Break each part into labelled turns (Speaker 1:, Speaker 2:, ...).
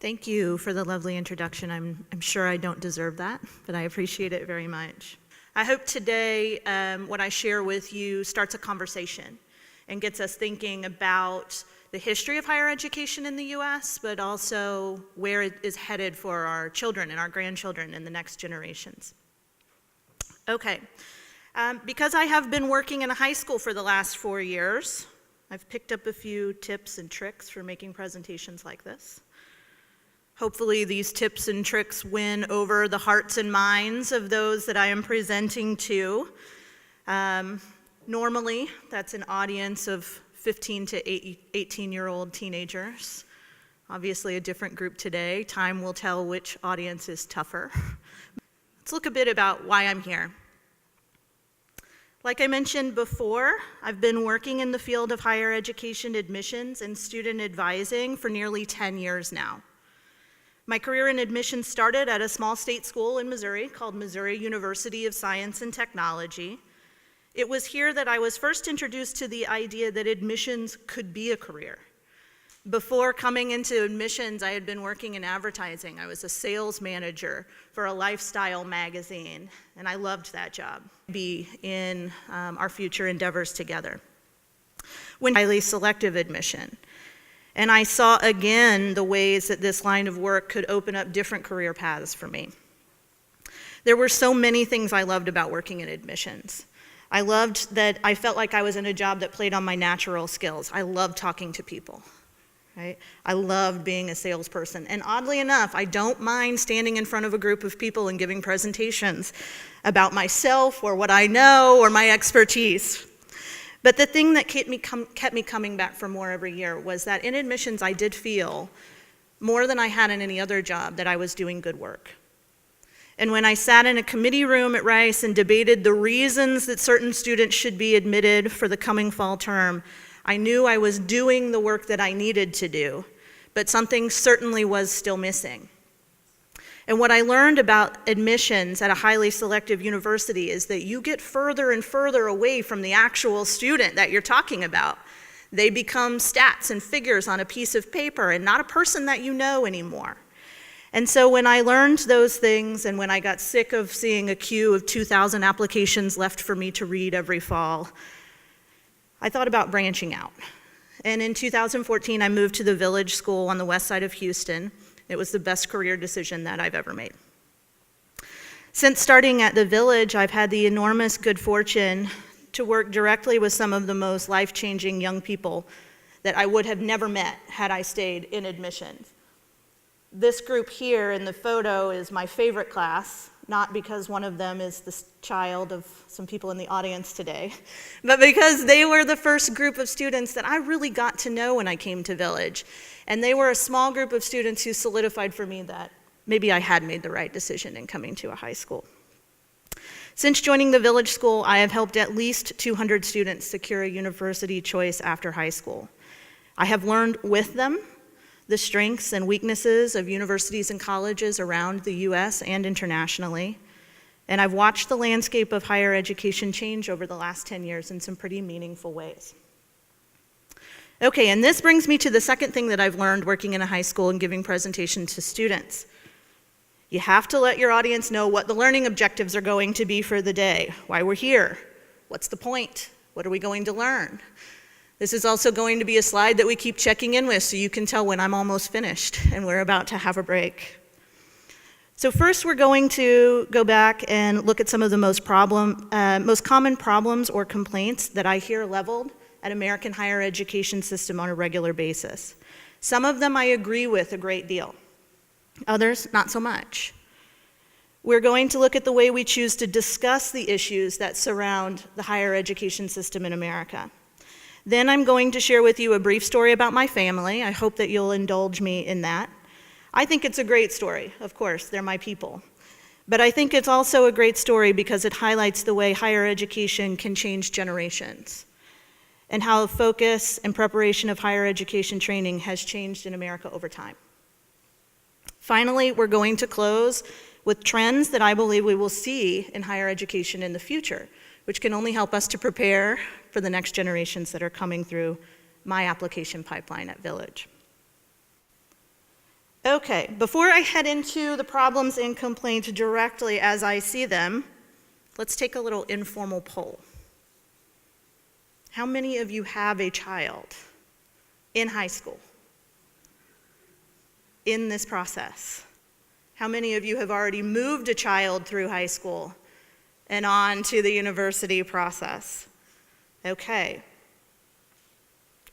Speaker 1: Thank you for the lovely introduction. I'm sure I don't deserve that, but I appreciate it very much. I hope today what I share with you starts a conversation and gets us thinking about the history of higher education in the US, but also where it is headed for our children and our grandchildren and the next generations. Okay, because I have been working in a high school for the last 4 years, I've picked up a few tips and tricks for making presentations like this. Hopefully these tips and tricks win over the hearts and minds of those that I am presenting to. Normally, that's an audience of 15 to 18-year-old teenagers. Obviously a different group today. Time will tell which audience is tougher. Let's look a bit about why I'm here. Like I mentioned before, I've been working in the field of higher education admissions and student advising for nearly 10 years now. My career in admissions started at a small state school in Missouri called Missouri University of Science and Technology. It was here that I was first introduced to the idea that admissions could be a career. Before coming into admissions, I had been working in advertising. I was a sales manager for a lifestyle magazine, and I loved that job. Be in our future endeavors together. When highly selective admission. And I saw again the ways that this line of work could open up different career paths for me. There were so many things I loved about working in admissions. I loved that I felt like I was in a job that played on my natural skills. I loved talking to people, right? I loved being a salesperson. And oddly enough, I don't mind standing in front of a group of people and giving presentations about myself or what I know or my expertise. But the thing that kept me coming back for more every year was that in admissions I did feel, more than I had in any other job, that I was doing good work. And when I sat in a committee room at Rice and debated the reasons that certain students should be admitted for the coming fall term, I knew I was doing the work that I needed to do, but something certainly was still missing. And what I learned about admissions at a highly selective university is that you get further and further away from the actual student that you're talking about. They become stats and figures on a piece of paper and not a person that you know anymore. And so when I learned those things and when I got sick of seeing a queue of 2,000 applications left for me to read every fall, I thought about branching out. And in 2014, I moved to the Village School on the west side of Houston. It was the best career decision that I've ever made. Since starting at the Village, I've had the enormous good fortune to work directly with some of the most life-changing young people that I would have never met had I stayed in admissions. This group here in the photo is my favorite class, not because one of them is the child of some people in the audience today, but because they were the first group of students that I really got to know when I came to Village. And they were a small group of students who solidified for me that maybe I had made the right decision in coming to a high school. Since joining the Village School, I have helped at least 200 students secure a university choice after high school. I have learned with them the strengths and weaknesses of universities and colleges around the US and internationally. And I've watched the landscape of higher education change over the last 10 years in some pretty meaningful ways. Okay, and this brings me to the second thing that I've learned working in a high school and giving presentations to students. You have to let your audience know what the learning objectives are going to be for the day, why we're here, what's the point, what are we going to learn. This is also going to be a slide that we keep checking in with so you can tell when I'm almost finished and we're about to have a break. So first we're going to go back and look at some of the most common problems or complaints that I hear leveled at American higher education system on a regular basis. Some of them I agree with a great deal. Others, not so much. We're going to look at the way we choose to discuss the issues that surround the higher education system in America. Then I'm going to share with you a brief story about my family. I hope that you'll indulge me in that. I think it's a great story. Of course, they're my people. But I think it's also a great story because it highlights the way higher education can change generations and how the focus and preparation of higher education training has changed in America over time. Finally, we're going to close with trends that I believe we will see in higher education in the future, which can only help us to prepare for the next generations that are coming through my application pipeline at Village. Okay, before I head into the problems and complaints directly as I see them, let's take a little informal poll. How many of you have a child in high school in this process? How many of you have already moved a child through high school and on to the university process? Okay.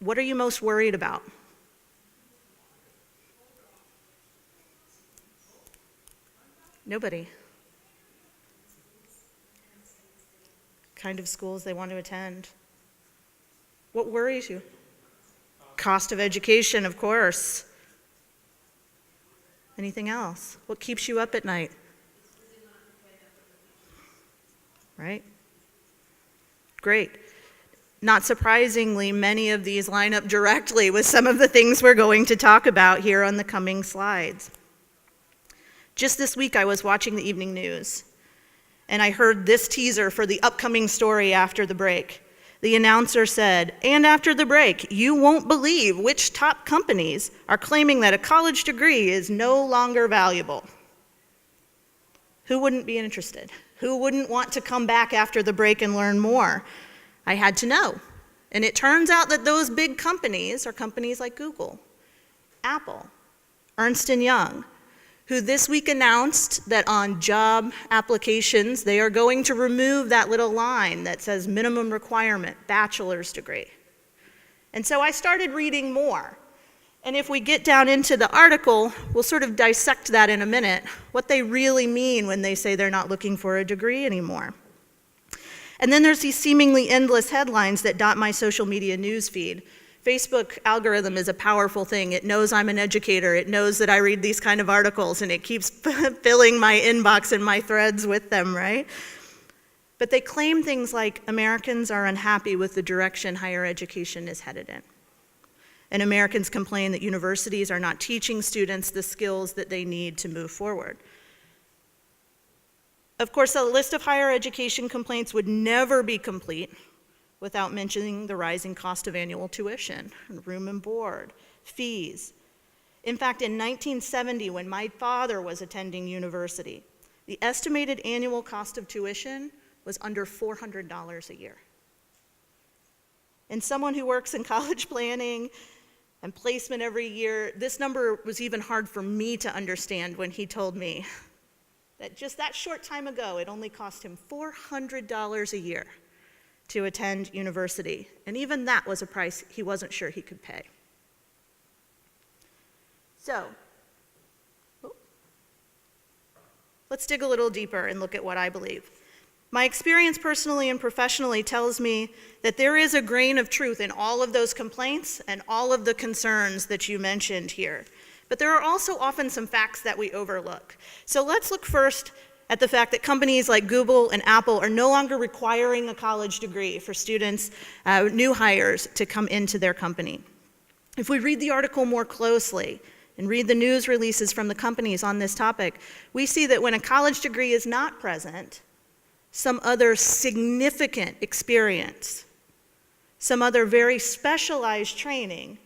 Speaker 1: What are you most worried about? Nobody. Kind of schools they want to attend. What worries you? Cost of education, of course. Anything else? What keeps you up at night? Right? Great. Not surprisingly, many of these line up directly with some of the things we're going to talk about here on the coming slides. Just this week, I was watching the evening news, and I heard this teaser for the upcoming story after the break. The announcer said, "And after the break, you won't believe which top companies are claiming that a college degree is no longer valuable." Who wouldn't be interested? Who wouldn't want to come back after the break and learn more? I had to know. And it turns out that those big companies are companies like Google, Apple, Ernst & Young, who this week announced that on job applications, they are going to remove that little line that says minimum requirement, bachelor's degree. And so I started reading more. And if we get down into the article, we'll sort of dissect that in a minute, what they really mean when they say they're not looking for a degree anymore. And then there's these seemingly endless headlines that dot my social media news feed. Facebook algorithm is a powerful thing. It knows I'm an educator. It knows that I read these kind of articles, and it keeps filling my inbox and my threads with them, right? But they claim things like Americans are unhappy with the direction higher education is headed in. And Americans complain that universities are not teaching students the skills that they need to move forward. Of course, a list of higher education complaints would never be complete without mentioning the rising cost of annual tuition, room and board, fees. In fact, in 1970, when my father was attending university, the estimated annual cost of tuition was under $400 a year. And someone who works in college planning and placement every year, this number was even hard for me to understand when he told me that just that short time ago, it only cost him $400 a year to attend university. And even that was a price he wasn't sure he could pay. So, let's dig a little deeper and look at what I believe. My experience personally and professionally tells me that there is a grain of truth in all of those complaints and all of the concerns that you mentioned here. But there are also often some facts that we overlook. So let's look first at the fact that companies like Google and Apple are no longer requiring a college degree for students, new hires, to come into their company. If we read the article more closely and read the news releases from the companies on this topic, we see that when a college degree is not present, some other significant experience, some other very specialized training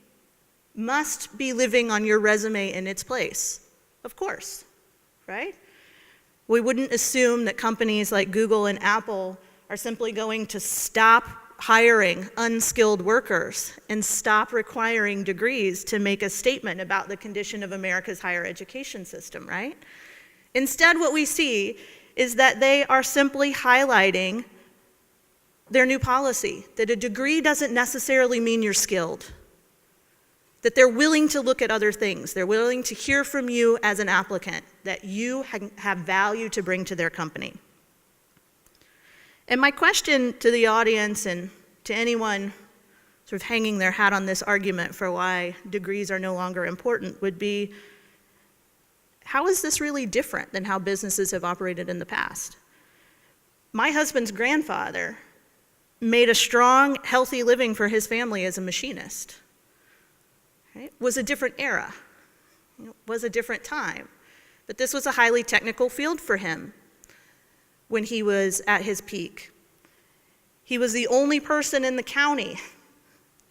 Speaker 1: must be living on your resume in its place. Of course, right? We wouldn't assume that companies like Google and Apple are simply going to stop hiring unskilled workers and stop requiring degrees to make a statement about the condition of America's higher education system, right? Instead, what we see is that they are simply highlighting their new policy, that a degree doesn't necessarily mean you're skilled, that they're willing to look at other things. They're willing to hear from you as an applicant, that you have value to bring to their company. And my question to the audience and to anyone sort of hanging their hat on this argument for why degrees are no longer important would be, how is this really different than how businesses have operated in the past? My husband's grandfather made a strong, healthy living for his family as a machinist. Right? Was a different era, was a different time. But this was a highly technical field for him when he was at his peak. He was the only person in the county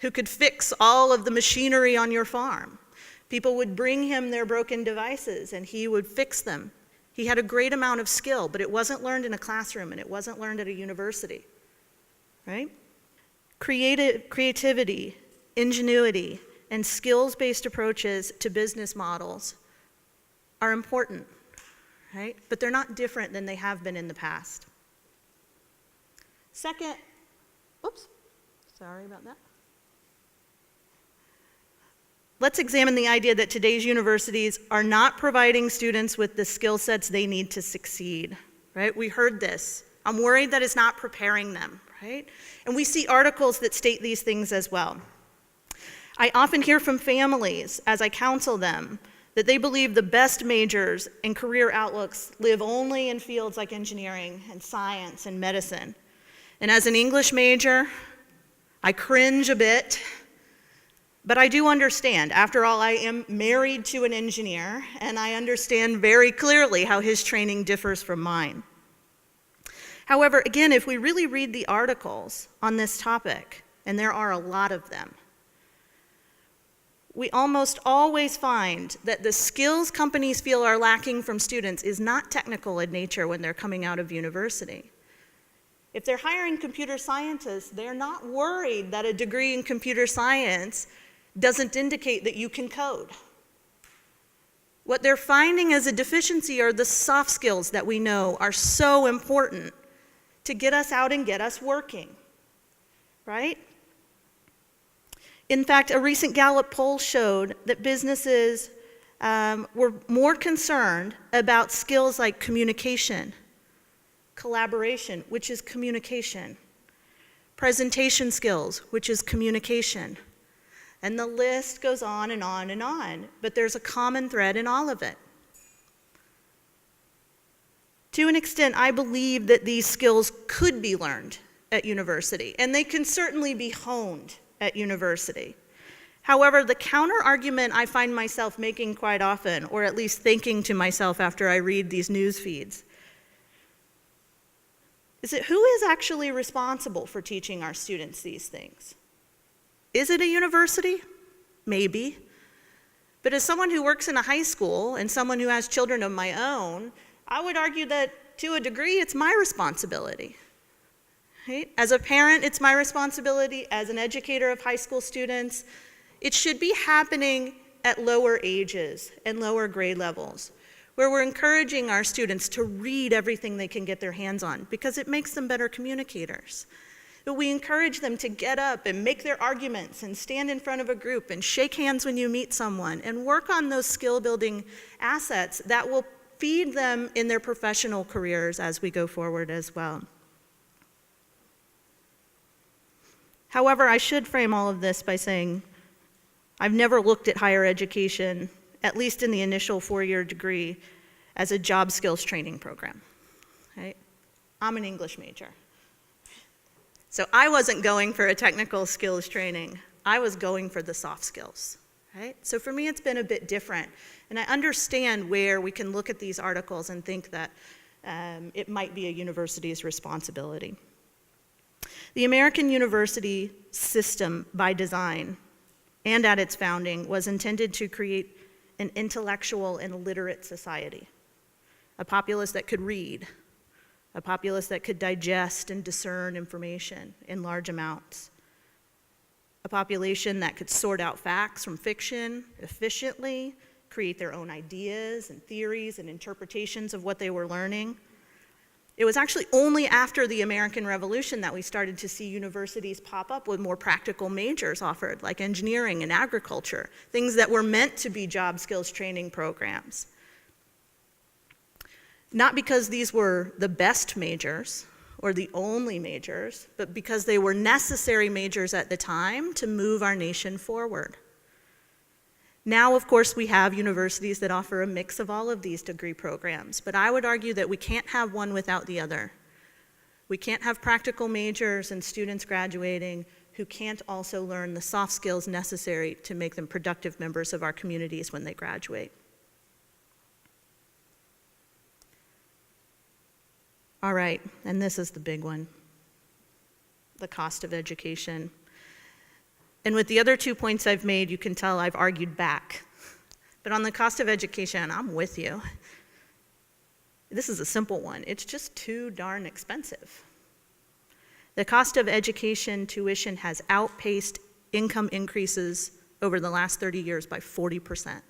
Speaker 1: who could fix all of the machinery on your farm. People would bring him their broken devices and he would fix them. He had a great amount of skill, but it wasn't learned in a classroom and it wasn't learned at a university, right? Creativity, ingenuity, and skills-based approaches to business models are important, right? But they're not different than they have been in the past. Second, oops, sorry about that. Let's examine the idea that today's universities are not providing students with the skill sets they need to succeed, right? We heard this. I'm worried that it's not preparing them, right? And we see articles that state these things as well. I often hear from families as I counsel them that they believe the best majors and career outlooks live only in fields like engineering and science and medicine. And as an English major, I cringe a bit, but I do understand. After all, I am married to an engineer, and I understand very clearly how his training differs from mine. However, again, if we really read the articles on this topic, and there are a lot of them, we almost always find that the skills companies feel are lacking from students is not technical in nature when they're coming out of university. If they're hiring computer scientists, they're not worried that a degree in computer science doesn't indicate that you can code. What they're finding as a deficiency are the soft skills that we know are so important to get us out and get us working, right? In fact, a recent Gallup poll showed that businesses were more concerned about skills like communication, collaboration, which is communication, presentation skills, which is communication, and the list goes on and on and on, but there's a common thread in all of it. To an extent, I believe that these skills could be learned at university, and they can certainly be honed at university. However, the counter argument I find myself making quite often, or at least thinking to myself after I read these news feeds, is that who is actually responsible for teaching our students these things? Is it a university? Maybe. But as someone who works in a high school and someone who has children of my own, I would argue that to a degree it's my responsibility. Right? As a parent, it's my responsibility. As an educator of high school students, it should be happening at lower ages and lower grade levels, where we're encouraging our students to read everything they can get their hands on because it makes them better communicators. But we encourage them to get up and make their arguments and stand in front of a group and shake hands when you meet someone and work on those skill-building assets that will feed them in their professional careers as we go forward as well. However, I should frame all of this by saying I've never looked at higher education, at least in the initial 4-year degree, as a job skills training program. Right? I'm an English major. So I wasn't going for a technical skills training. I was going for the soft skills. Right? So for me, it's been a bit different. And I understand where we can look at these articles and think that it might be a university's responsibility. The American university system by design and at its founding was intended to create an intellectual and literate society, a populace that could read, a populace that could digest and discern information in large amounts, a population that could sort out facts from fiction efficiently, create their own ideas and theories and interpretations of what they were learning. It was actually only after the American Revolution that we started to see universities pop up with more practical majors offered, like engineering and agriculture, things that were meant to be job skills training programs. Not because these were the best majors or the only majors, but because they were necessary majors at the time to move our nation forward. Now, of course, we have universities that offer a mix of all of these degree programs, but I would argue that we can't have one without the other. We can't have practical majors and students graduating who can't also learn the soft skills necessary to make them productive members of our communities when they graduate. All right, and this is the big one, the cost of education. And with the other 2 points I've made, you can tell I've argued back But on the cost of education, I'm with you. This is a simple one. It's just too darn expensive. The cost of education tuition has outpaced income increases over the last 30 years by 40%.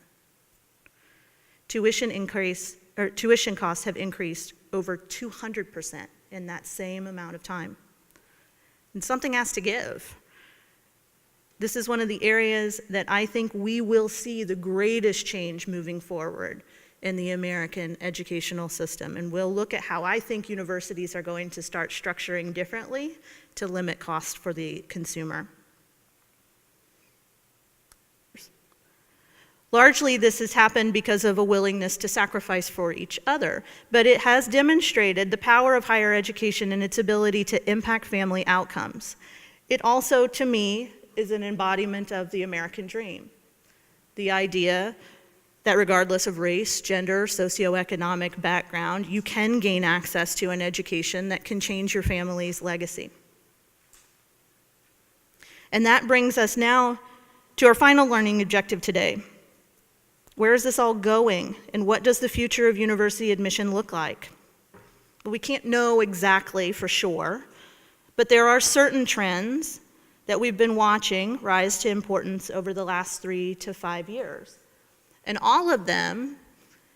Speaker 1: Tuition costs have increased over 200% in that same amount of time. And something has to give. This is one of the areas that I think we will see the greatest change moving forward in the American educational system. And we'll look at how I think universities are going to start structuring differently to limit cost for the consumer. Largely, this has happened because of a willingness to sacrifice for each other, but it has demonstrated the power of higher education and its ability to impact family outcomes. It also, to me, is an embodiment of the American dream. The idea that regardless of race, gender, socioeconomic background, you can gain access to an education that can change your family's legacy. And that brings us now to our final learning objective today. Where is this all going, and what does the future of university admission look like? Well, we can't know exactly for sure, but there are certain trends that we've been watching rise to importance over the last 3 to 5 years. And all of them,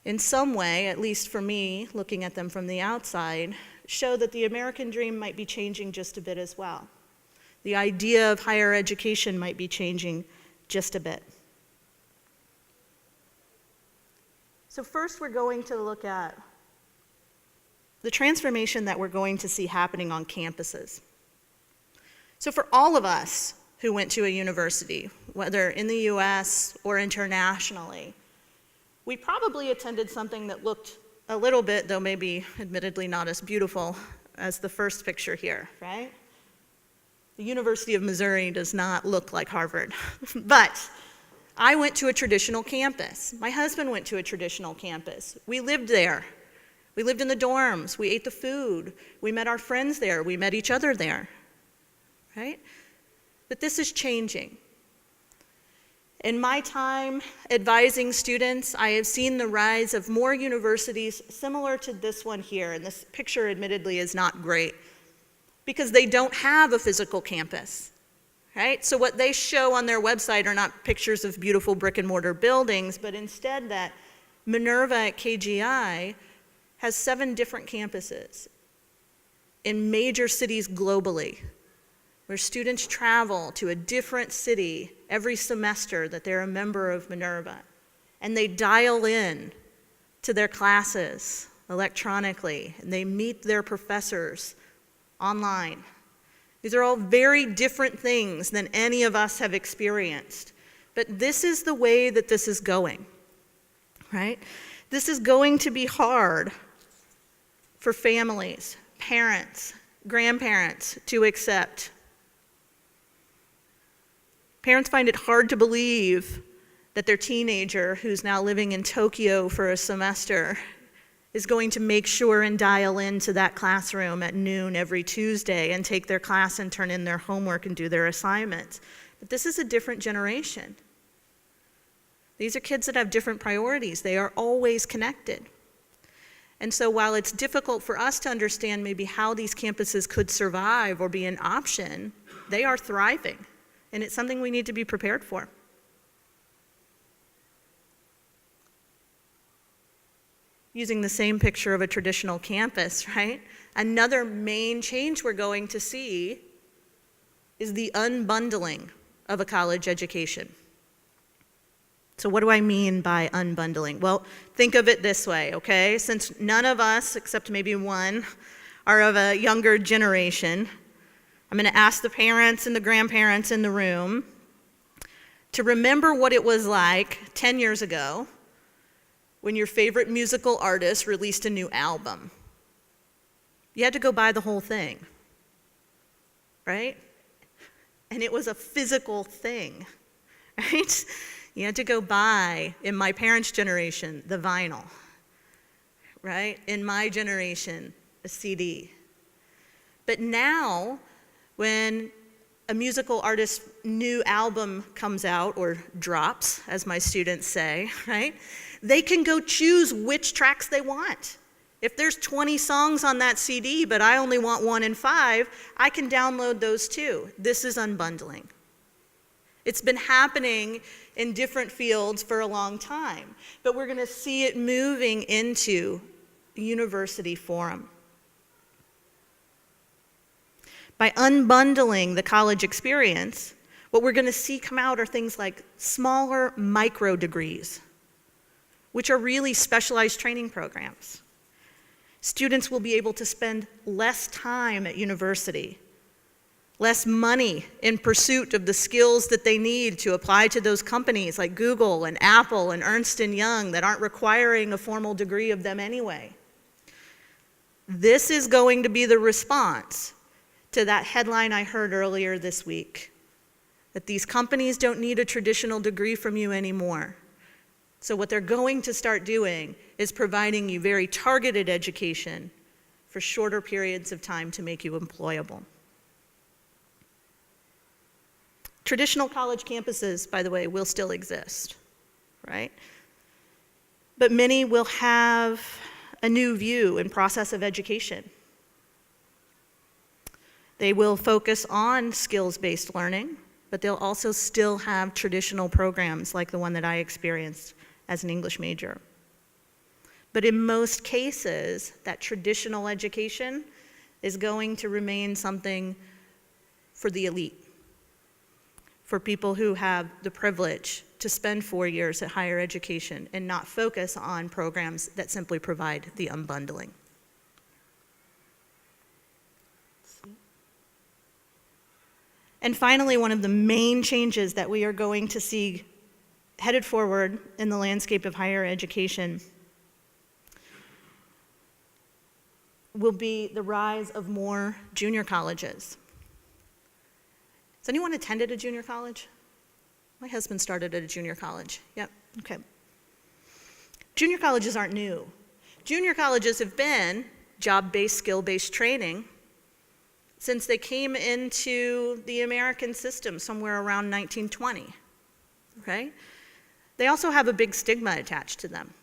Speaker 1: in some way, at least for me, looking at them from the outside, show that the American dream might be changing just a bit as well. The idea of higher education might be changing just a bit. So first, we're going to look at the transformation that we're going to see happening on campuses. So for all of us who went to a university, whether in the US or internationally, we probably attended something that looked a little bit, though maybe admittedly not as beautiful as the first picture here, right? The University of Missouri does not look like Harvard, but I went to a traditional campus. My husband went to a traditional campus. We lived there. We lived in the dorms. We ate the food. We met our friends there. We met each other there, right? But this is changing. In my time advising students, I have seen the rise of more universities similar to this one here, and this picture admittedly is not great, because they don't have a physical campus. Right? So what they show on their website are not pictures of beautiful brick and mortar buildings, but instead that Minerva at KGI has 7 different campuses in major cities globally, where students travel to a different city every semester that they're a member of Minerva, and they dial in to their classes electronically, and they meet their professors online. These are all very different things than any of us have experienced. But this is the way that this is going, right? This is going to be hard for families, parents, grandparents to accept. Parents find it hard to believe that their teenager, who's now living in Tokyo for a semester, is going to make sure and dial into that classroom at noon every Tuesday and take their class and turn in their homework and do their assignments. But this is a different generation. These are kids that have different priorities. They are always connected. And so while it's difficult for us to understand maybe how these campuses could survive or be an option, they are thriving. And it's something we need to be prepared for. Using the same picture of a traditional campus, right? Another main change we're going to see is the unbundling of a college education. So what do I mean by unbundling? Well, think of it this way, okay? Since none of us, except maybe one, are of a younger generation, I'm going to ask the parents and the grandparents in the room to remember what it was like 10 years ago when your favorite musical artist released a new album. You had to go buy the whole thing, right? And it was a physical thing, right? You had to go buy, in my parents' generation, the vinyl, right? In my generation, a CD. But now, when a musical artist's new album comes out, or drops, as my students say, right? They can go choose which tracks they want. If there's 20 songs on that CD, but I only want 1 and 5, I can download those too. This is unbundling. It's been happening in different fields for a long time, but we're going to see it moving into a university forum. By unbundling the college experience, what we're going to see come out are things like smaller microdegrees, which are really specialized training programs. Students will be able to spend less time at university, less money in pursuit of the skills that they need to apply to those companies like Google and Apple and Ernst & Young that aren't requiring a formal degree of them anyway. This is going to be the response to that headline I heard earlier this week, that these companies don't need a traditional degree from you anymore. So what they're going to start doing is providing you very targeted education for shorter periods of time to make you employable. Traditional college campuses, by the way, will still exist, right? But many will have a new view and process of education. They will focus on skills-based learning, but they'll also still have traditional programs like the one that I experienced as an English major. But in most cases, that traditional education is going to remain something for the elite, for people who have the privilege to spend 4 years at higher education and not focus on programs that simply provide the unbundling. And finally, one of the main changes that we are going to see headed forward in the landscape of higher education will be the rise of more junior colleges. Has anyone attended a junior college? My husband started at a junior college. Yep, okay. Junior colleges aren't new. Junior colleges have been job-based, skill-based training since they came into the American system somewhere around 1920, okay? They also have a big stigma attached to them.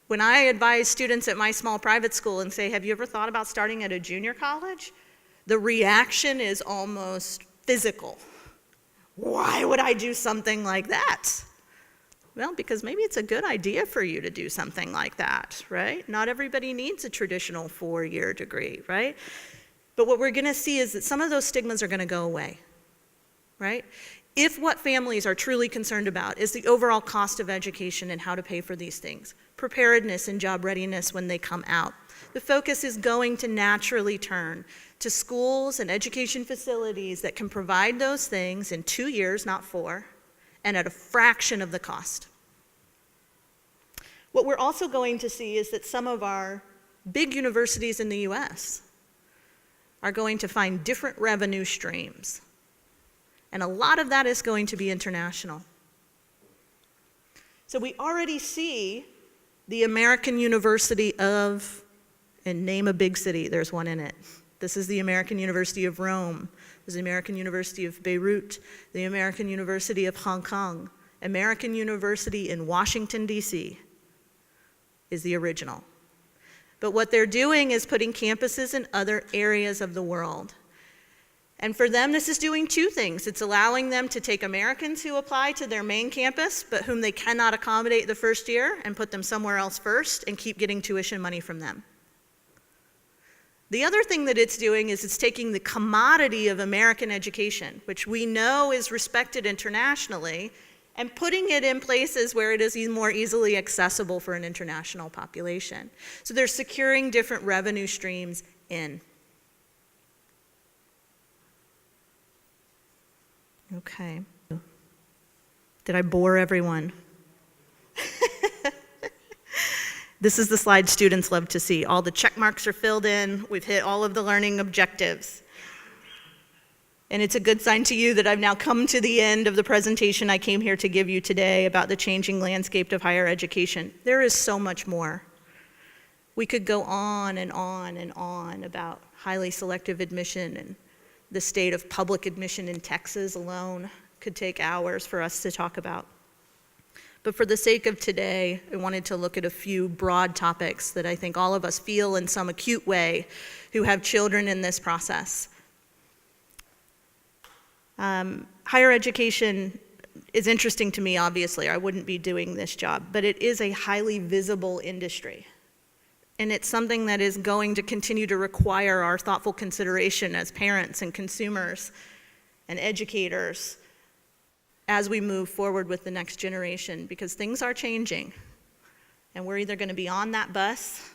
Speaker 1: When I advise students at my small private school and say, have you ever thought about starting at a junior college? The reaction is almost physical. Why would I do something like that? Well, because maybe it's a good idea for you to do something like that, right? Not everybody needs a traditional 4-year degree, right? But what we're gonna see is that some of those stigmas are gonna go away, right? If what families are truly concerned about is the overall cost of education and how to pay for these things, preparedness and job readiness when they come out, the focus is going to naturally turn to schools and education facilities that can provide those things in 2 years, not 4, and at a fraction of the cost. What we're also going to see is that some of our big universities in the US are going to find different revenue streams. And a lot of that is going to be international. So we already see the American University of, and name a big city, there's one in it. This is the American University of Rome. There's the American University of Beirut, the American University of Hong Kong, American University in Washington, D.C. is the original. But what they're doing is putting campuses in other areas of the world. And for them, this is doing 2 things. It's allowing them to take Americans who apply to their main campus, but whom they cannot accommodate the first year, and put them somewhere else first and keep getting tuition money from them. The other thing that it's doing is it's taking the commodity of American education, which we know is respected internationally, and putting it in places where it is more easily accessible for an international population. So they're securing different revenue streams in. Okay. Did I bore everyone? This is the slide students love to see. All the check marks are filled in. We've hit all of the learning objectives. And it's a good sign to you that I've now come to the end of the presentation I came here to give you today about the changing landscape of higher education. There is so much more. We could go on and on and on about highly selective admission and The state of public admission in Texas alone could take hours for us to talk about. But for the sake of today, I wanted to look at a few broad topics that I think all of us feel in some acute way who have children in this process. Higher education is interesting to me, obviously. I wouldn't be doing this job, but it is a highly visible industry. And it's something that is going to continue to require our thoughtful consideration as parents and consumers and educators as we move forward with the next generation, because things are changing. And we're either going to be on that bus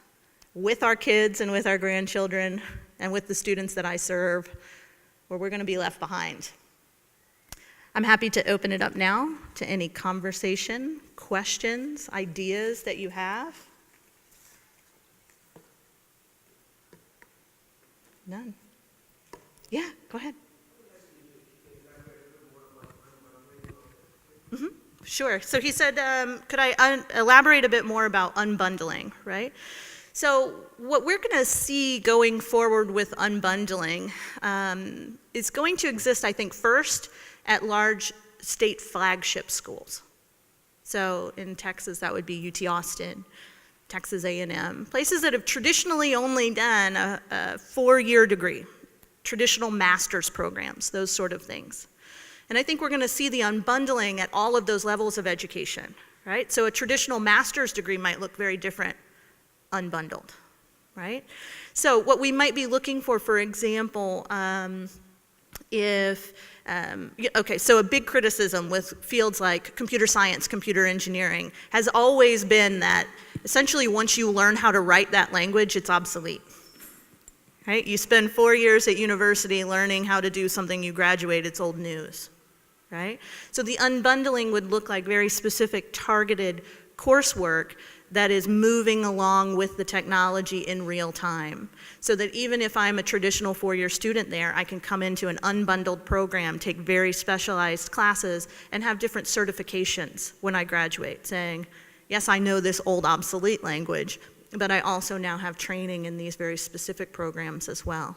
Speaker 1: with our kids and with our grandchildren and with the students that I serve, or we're going to be left behind. I'm happy to open it up now to any conversation, questions, ideas that you have. None. Yeah, go ahead. Sure. So he said, could I elaborate a bit more about unbundling, right? So what we're going to see going forward with unbundling is going to exist, I think, first at large state flagship schools. So in Texas, that would be UT Austin, Texas A&M, places that have traditionally only done a four-year degree, traditional master's programs, those sort of things. And I think we're going to see the unbundling at all of those levels of education, right? So a traditional master's degree might look very different unbundled, right? So what we might be looking for example, so a big criticism with fields like computer science, computer engineering, has always been that essentially once you learn how to write that language, it's obsolete, right? You spend 4 years at university learning how to do something, you graduate, it's old news, right? So the unbundling would look like very specific targeted coursework that is moving along with the technology in real time. So that even if I'm a traditional four-year student there, I can come into an unbundled program, take very specialized classes, and have different certifications when I graduate, saying, yes, I know this old obsolete language, but I also now have training in these very specific programs as well,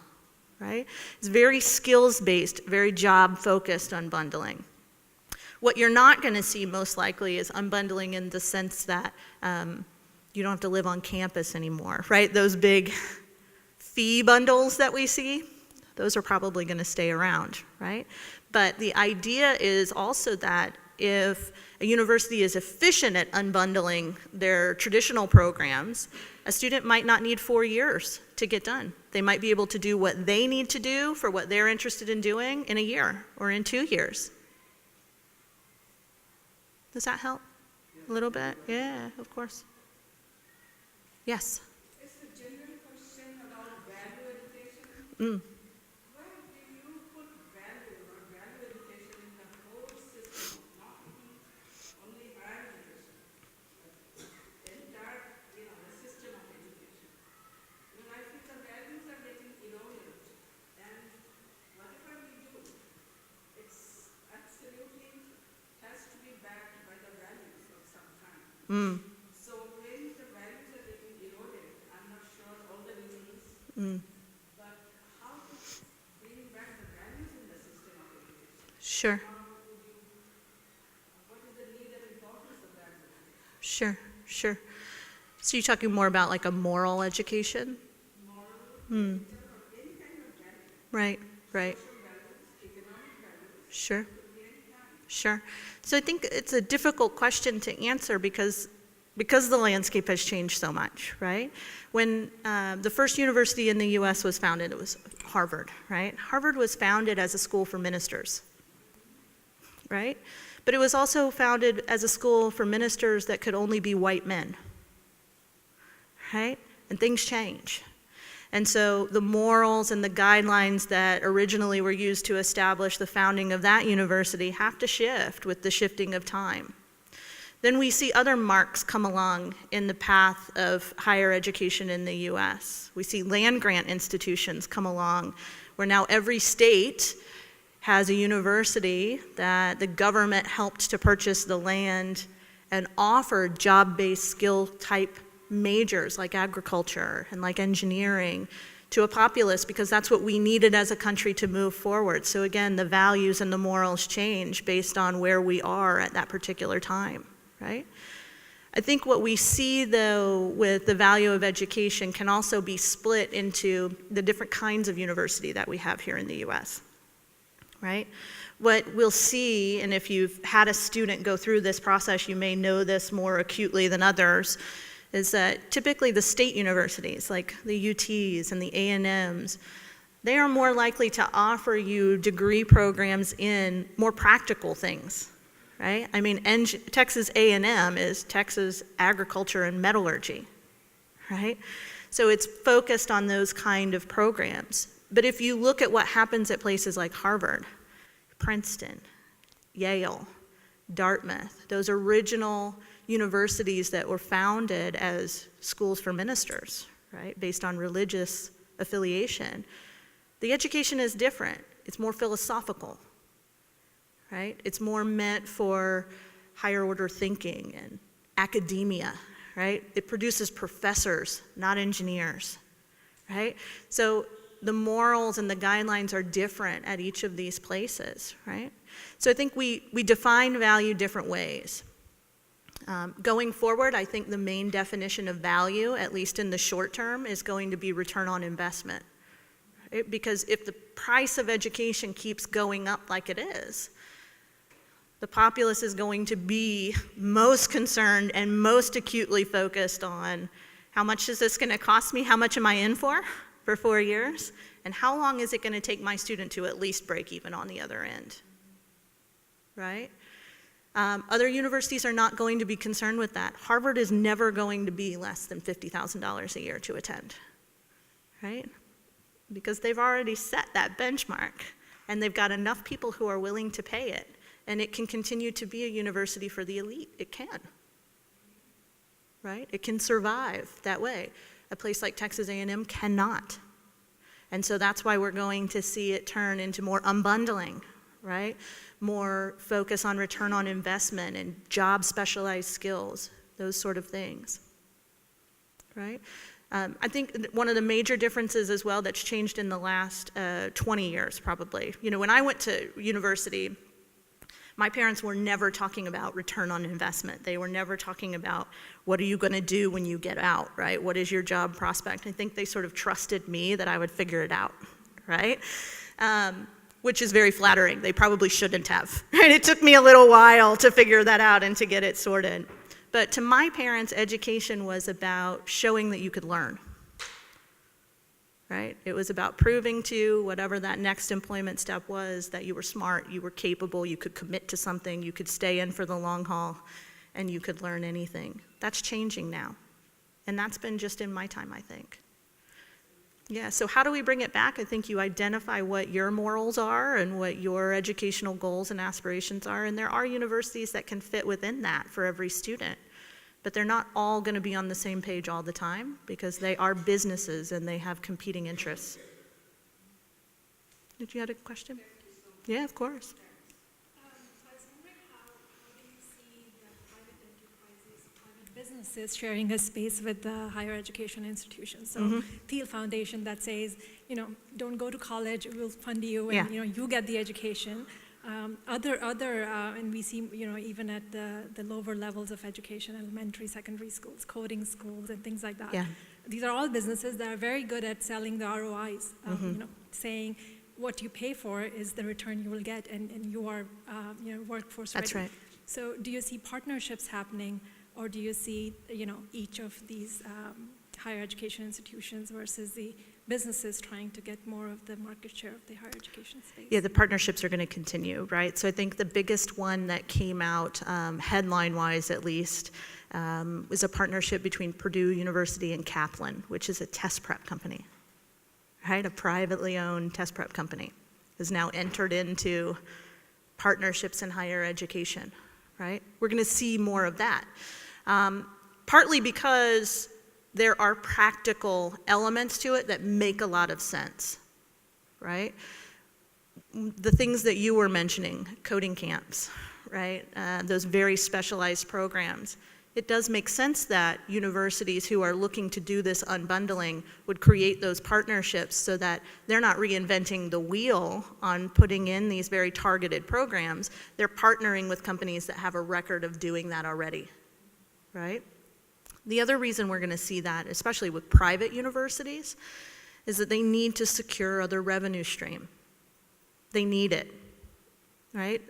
Speaker 1: right? It's very skills-based, very job-focused unbundling. What you're not going to see most likely is unbundling in the sense that you don't have to live on campus anymore, right? Those big fee bundles that we see, those are probably going to stay around, right? But the idea is also that if a university is efficient at unbundling their traditional programs, a student might not need 4 years to get done. They might be able to do what they need to do for what they're interested in doing in a year or in 2 years. Does that help a little bit? Yeah, of course. Yes?
Speaker 2: It's a general question about value education. Where do you put value or value education in the whole system, not only higher education, but the entire, the system of education? I think the values are getting eroded, and whatever we do, it's absolutely has to be backed by the values of some kind. So when the values are getting eroded, I'm not sure all the reasons, but how to bring back the values in the system of education?
Speaker 1: Sure.
Speaker 2: What is the need and importance of that?
Speaker 1: Sure. So you're talking more about like a moral education?
Speaker 2: Moral, any kind of value.
Speaker 1: Right.
Speaker 2: Social values, economic values.
Speaker 1: Sure. So I think it's a difficult question to answer because the landscape has changed so much, right? When the first university in the US was founded, it was Harvard, right? Harvard was founded as a school for ministers, right? But it was also founded as a school for ministers that could only be white men, right? And things change. And so the morals and the guidelines that originally were used to establish the founding of that university have to shift with the shifting of time. Then we see other marks come along in the path of higher education in the US. We see land-grant institutions come along where now every state has a university that the government helped to purchase the land and offered job-based skill type majors like agriculture and like engineering to a populace because that's what we needed as a country to move forward. So again, the values and the morals change based on where we are at that particular time, right? I think what we see, though, with the value of education can also be split into the different kinds of university that we have here in the US, right? What we'll see, and if you've had a student go through this process, you may know this more acutely than others, is that typically the state universities, like the UTs and the A&Ms, they are more likely to offer you degree programs in more practical things, right? I mean, Texas A&M is Texas Agriculture and Metallurgy, right? So it's focused on those kind of programs. But if you look at what happens at places like Harvard, Princeton, Yale, Dartmouth, those original universities that were founded as schools for ministers, right, based on religious affiliation, the education is different. It's more philosophical, right? It's more meant for higher order thinking and academia, right? It produces professors, not engineers, right? So the morals and the guidelines are different at each of these places, right? So I think we define value different ways. Going forward, I think the main definition of value, at least in the short term, is going to be return on investment. Right? Because if the price of education keeps going up like it is, the populace is going to be most concerned and most acutely focused on how much is this going to cost me, how much am I in for 4 years, and how long is it going to take my student to at least break even on the other end, right? Other universities are not going to be concerned with that. Harvard is never going to be less than $50,000 a year to attend, right? Because they've already set that benchmark, and they've got enough people who are willing to pay it, and it can continue to be a university for the elite. It can, right? It can survive that way. A place like Texas A&M cannot. And so that's why we're going to see it turn into more unbundling, right? More focus on return on investment and job specialized skills, those sort of things, right? I think one of the major differences as well that's changed in the last 20 years probably. You know, when I went to university, my parents were never talking about return on investment. They were never talking about what are you going to do when you get out, right? What is your job prospect? I think they sort of trusted me that I would figure it out, right? Which is very flattering. They probably shouldn't have, right? It took me a little while to figure that out and to get it sorted. But to my parents, education was about showing that you could learn, right? It was about proving to whatever that next employment step was that you were smart, you were capable, you could commit to something, you could stay in for the long haul, and you could learn anything. That's changing now. And that's been just in my time, I think. Yeah, so how do we bring it back? I think you identify what your morals are and what your educational goals and aspirations are, and there are universities that can fit within that for every student. But they're not all going to be on the same page all the time because they are businesses and they have competing interests. Did you have a question? Yeah, of course.
Speaker 3: I was wondering how do you see the private enterprises, private businesses sharing a space with the higher education institutions? So Thiel Foundation that says, you know, don't go to college, we'll fund you, and you know, you get the education. And we see, you know, even at the lower levels of education, elementary, secondary schools, coding schools, and things like that. Yeah. These are all businesses that are very good at selling the ROIs, you know, saying what you pay for is the return you will get, and you are, you know, workforce ready.
Speaker 1: That's right.
Speaker 3: So do you see partnerships happening, or do you see, you know, each of these higher education institutions versus the businesses trying to get more of the market share of the higher education space?
Speaker 1: Yeah, the partnerships are going to continue, right? So I think the biggest one that came out, headline-wise at least, was a partnership between Purdue University and Kaplan, which is a test prep company, right? A privately owned test prep company has now entered into partnerships in higher education, right? We're going to see more of that. Partly because there are practical elements to it that make a lot of sense, right? The things that you were mentioning, coding camps, right? Those very specialized programs. it does make sense that universities who are looking to do this unbundling would create those partnerships so that they're not reinventing the wheel on putting in these very targeted programs. They're partnering with companies that have a record of doing that already, right? The other reason we're going to see that, especially with private universities, is that they need to secure other revenue stream. They need it, right?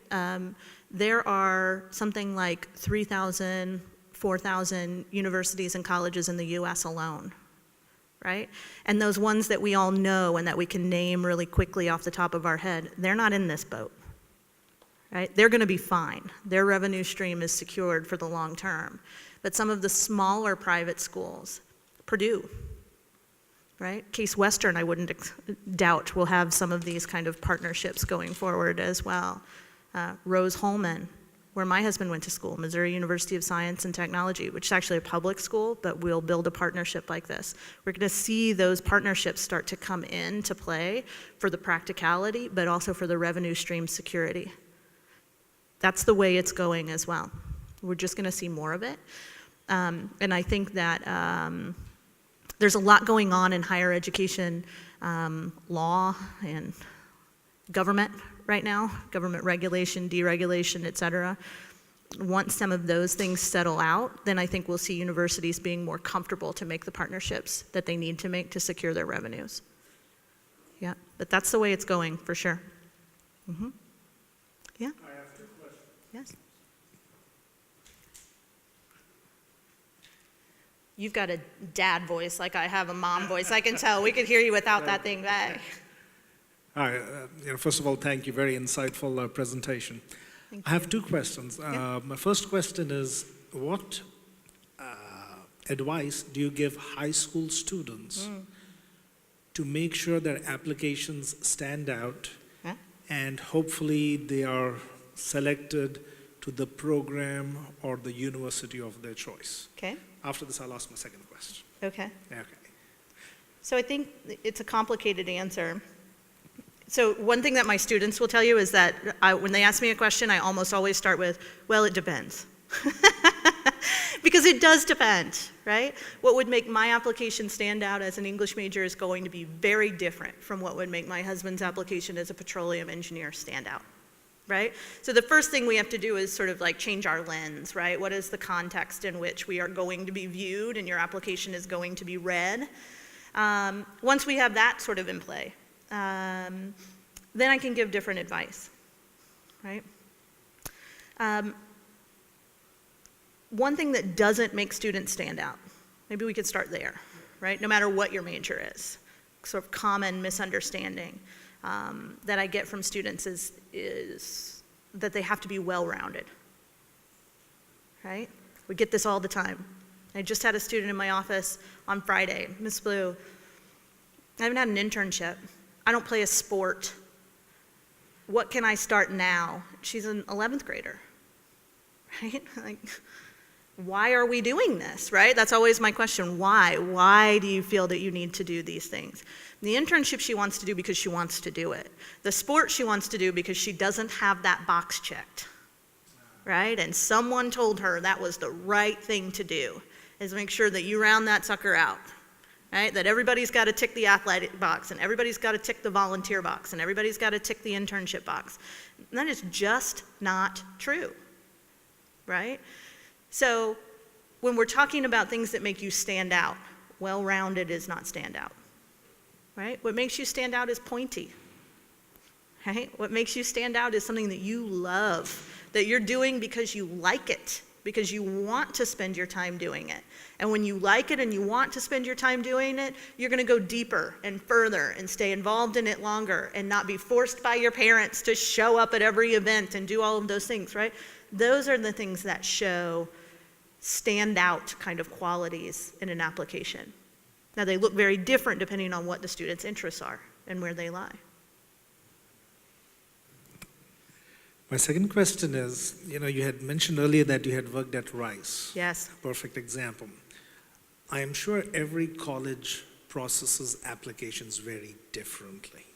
Speaker 1: There are something like 3,000, 4,000 universities and colleges in the US alone, right? And those ones that we all know and that we can name really quickly off the top of our head, they're not in this boat, right? They're going to be fine. Their revenue stream is secured for the long term. But some of the smaller private schools, Purdue, right? Case Western, I wouldn't doubt, will have some of these kind of partnerships going forward as well. Rose-Hulman, where my husband went to school, Missouri University of Science and Technology, which is actually a public school, but we'll build a partnership like this. We're going to see those partnerships start to come into play for the practicality, but also for the revenue stream security. That's the way it's going as well. We're just going to see more of it. And I think that there's a lot going on in higher education law and government right now, government regulation, deregulation, et cetera. Once some of those things settle out, then I think we'll see universities being more comfortable to make the partnerships that they need to make to secure their revenues. Yeah, but that's the way it's going, for sure. Mm-hmm. Yeah?
Speaker 4: I have 2 questions.
Speaker 1: Yes. You've got a dad voice like I have a mom voice. I can tell. We could hear you without that thing back.
Speaker 4: Hi, first of all, thank you. Very insightful presentation. I have 2 questions. My first question is, what advice do you give high school students to make sure their applications stand out and hopefully they are selected to the program or the university of their choice?
Speaker 1: Okay.
Speaker 4: After this, I'll ask my second question.
Speaker 1: Okay.
Speaker 4: Okay.
Speaker 1: So I think it's a complicated answer. So one thing that my students will tell you is that when they ask me a question, I almost always start with, well, it depends. Because it does depend, right? What would make my application stand out as an English major is going to be very different from what would make my husband's application as a petroleum engineer stand out, right? So the first thing we have to do is sort of like change our lens, right? What is the context in which we are going to be viewed and your application is going to be read? Once we have that sort of in play, then I can give different advice, right? One thing that doesn't make students stand out, maybe we could start there, right? No matter what your major is, sort of common misunderstanding that I get from students is that they have to be well-rounded, right? We get this all the time. I just had a student in my office on Friday, Miss Blue, I haven't had an internship. I don't play a sport. What can I start now? She's an 11th grader, right? Like, why are we doing this, right? That's always my question. Why? Why do you feel that you need to do these things? The internship she wants to do because she wants to do it. The sport she wants to do because she doesn't have that box checked, right? And someone told her that was the right thing to do, is make sure that you round that sucker out, right? That everybody's got to tick the athletic box, and everybody's got to tick the volunteer box, and everybody's got to tick the internship box. And that is just not true, right? So when we're talking about things that make you stand out, well-rounded is not stand out, right? What makes you stand out is pointy, right? What makes you stand out is something that you love, that you're doing because you like it, because you want to spend your time doing it. And when you like it and you want to spend your time doing it, you're going to go deeper and further and stay involved in it longer and not be forced by your parents to show up at every event and do all of those things, right? Those are the things that show standout kind of qualities in an application. Now, they look very different depending on what the student's interests are and where they lie.
Speaker 4: My second question is, you had mentioned earlier that you had worked at Rice.
Speaker 1: Yes.
Speaker 4: Perfect example. I am sure every college processes applications very differently.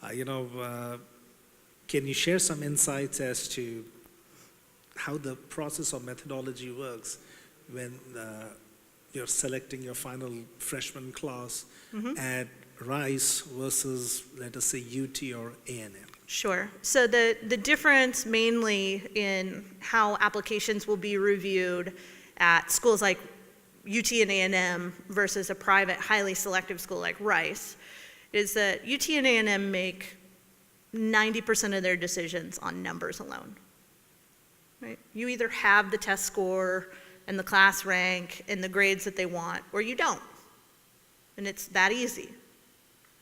Speaker 4: Can you share some insights as to how the process or methodology works when you're selecting your final freshman class at Rice versus, let us say, UT or A&M?
Speaker 1: Sure. So the difference mainly in how applications will be reviewed at schools like UT and A&M versus a private, highly selective school like Rice is that UT and A&M make 90% of their decisions on numbers alone. Right? You either have the test score and the class rank and the grades that they want, or you don't. And it's that easy.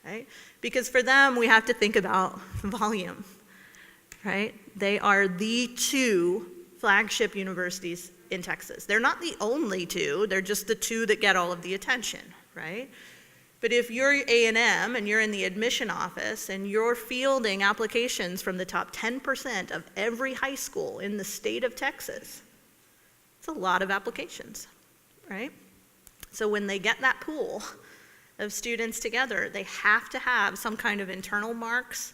Speaker 1: Right? Because for them, we have to think about volume, right? They are the two flagship universities in Texas. They're not the only two, they're just the two that get all of the attention, right? But if you're A&M and you're in the admission office and you're fielding applications from the top 10% of every high school in the state of Texas, it's a lot of applications, right? So when they get that pool of students together, they have to have some kind of internal marks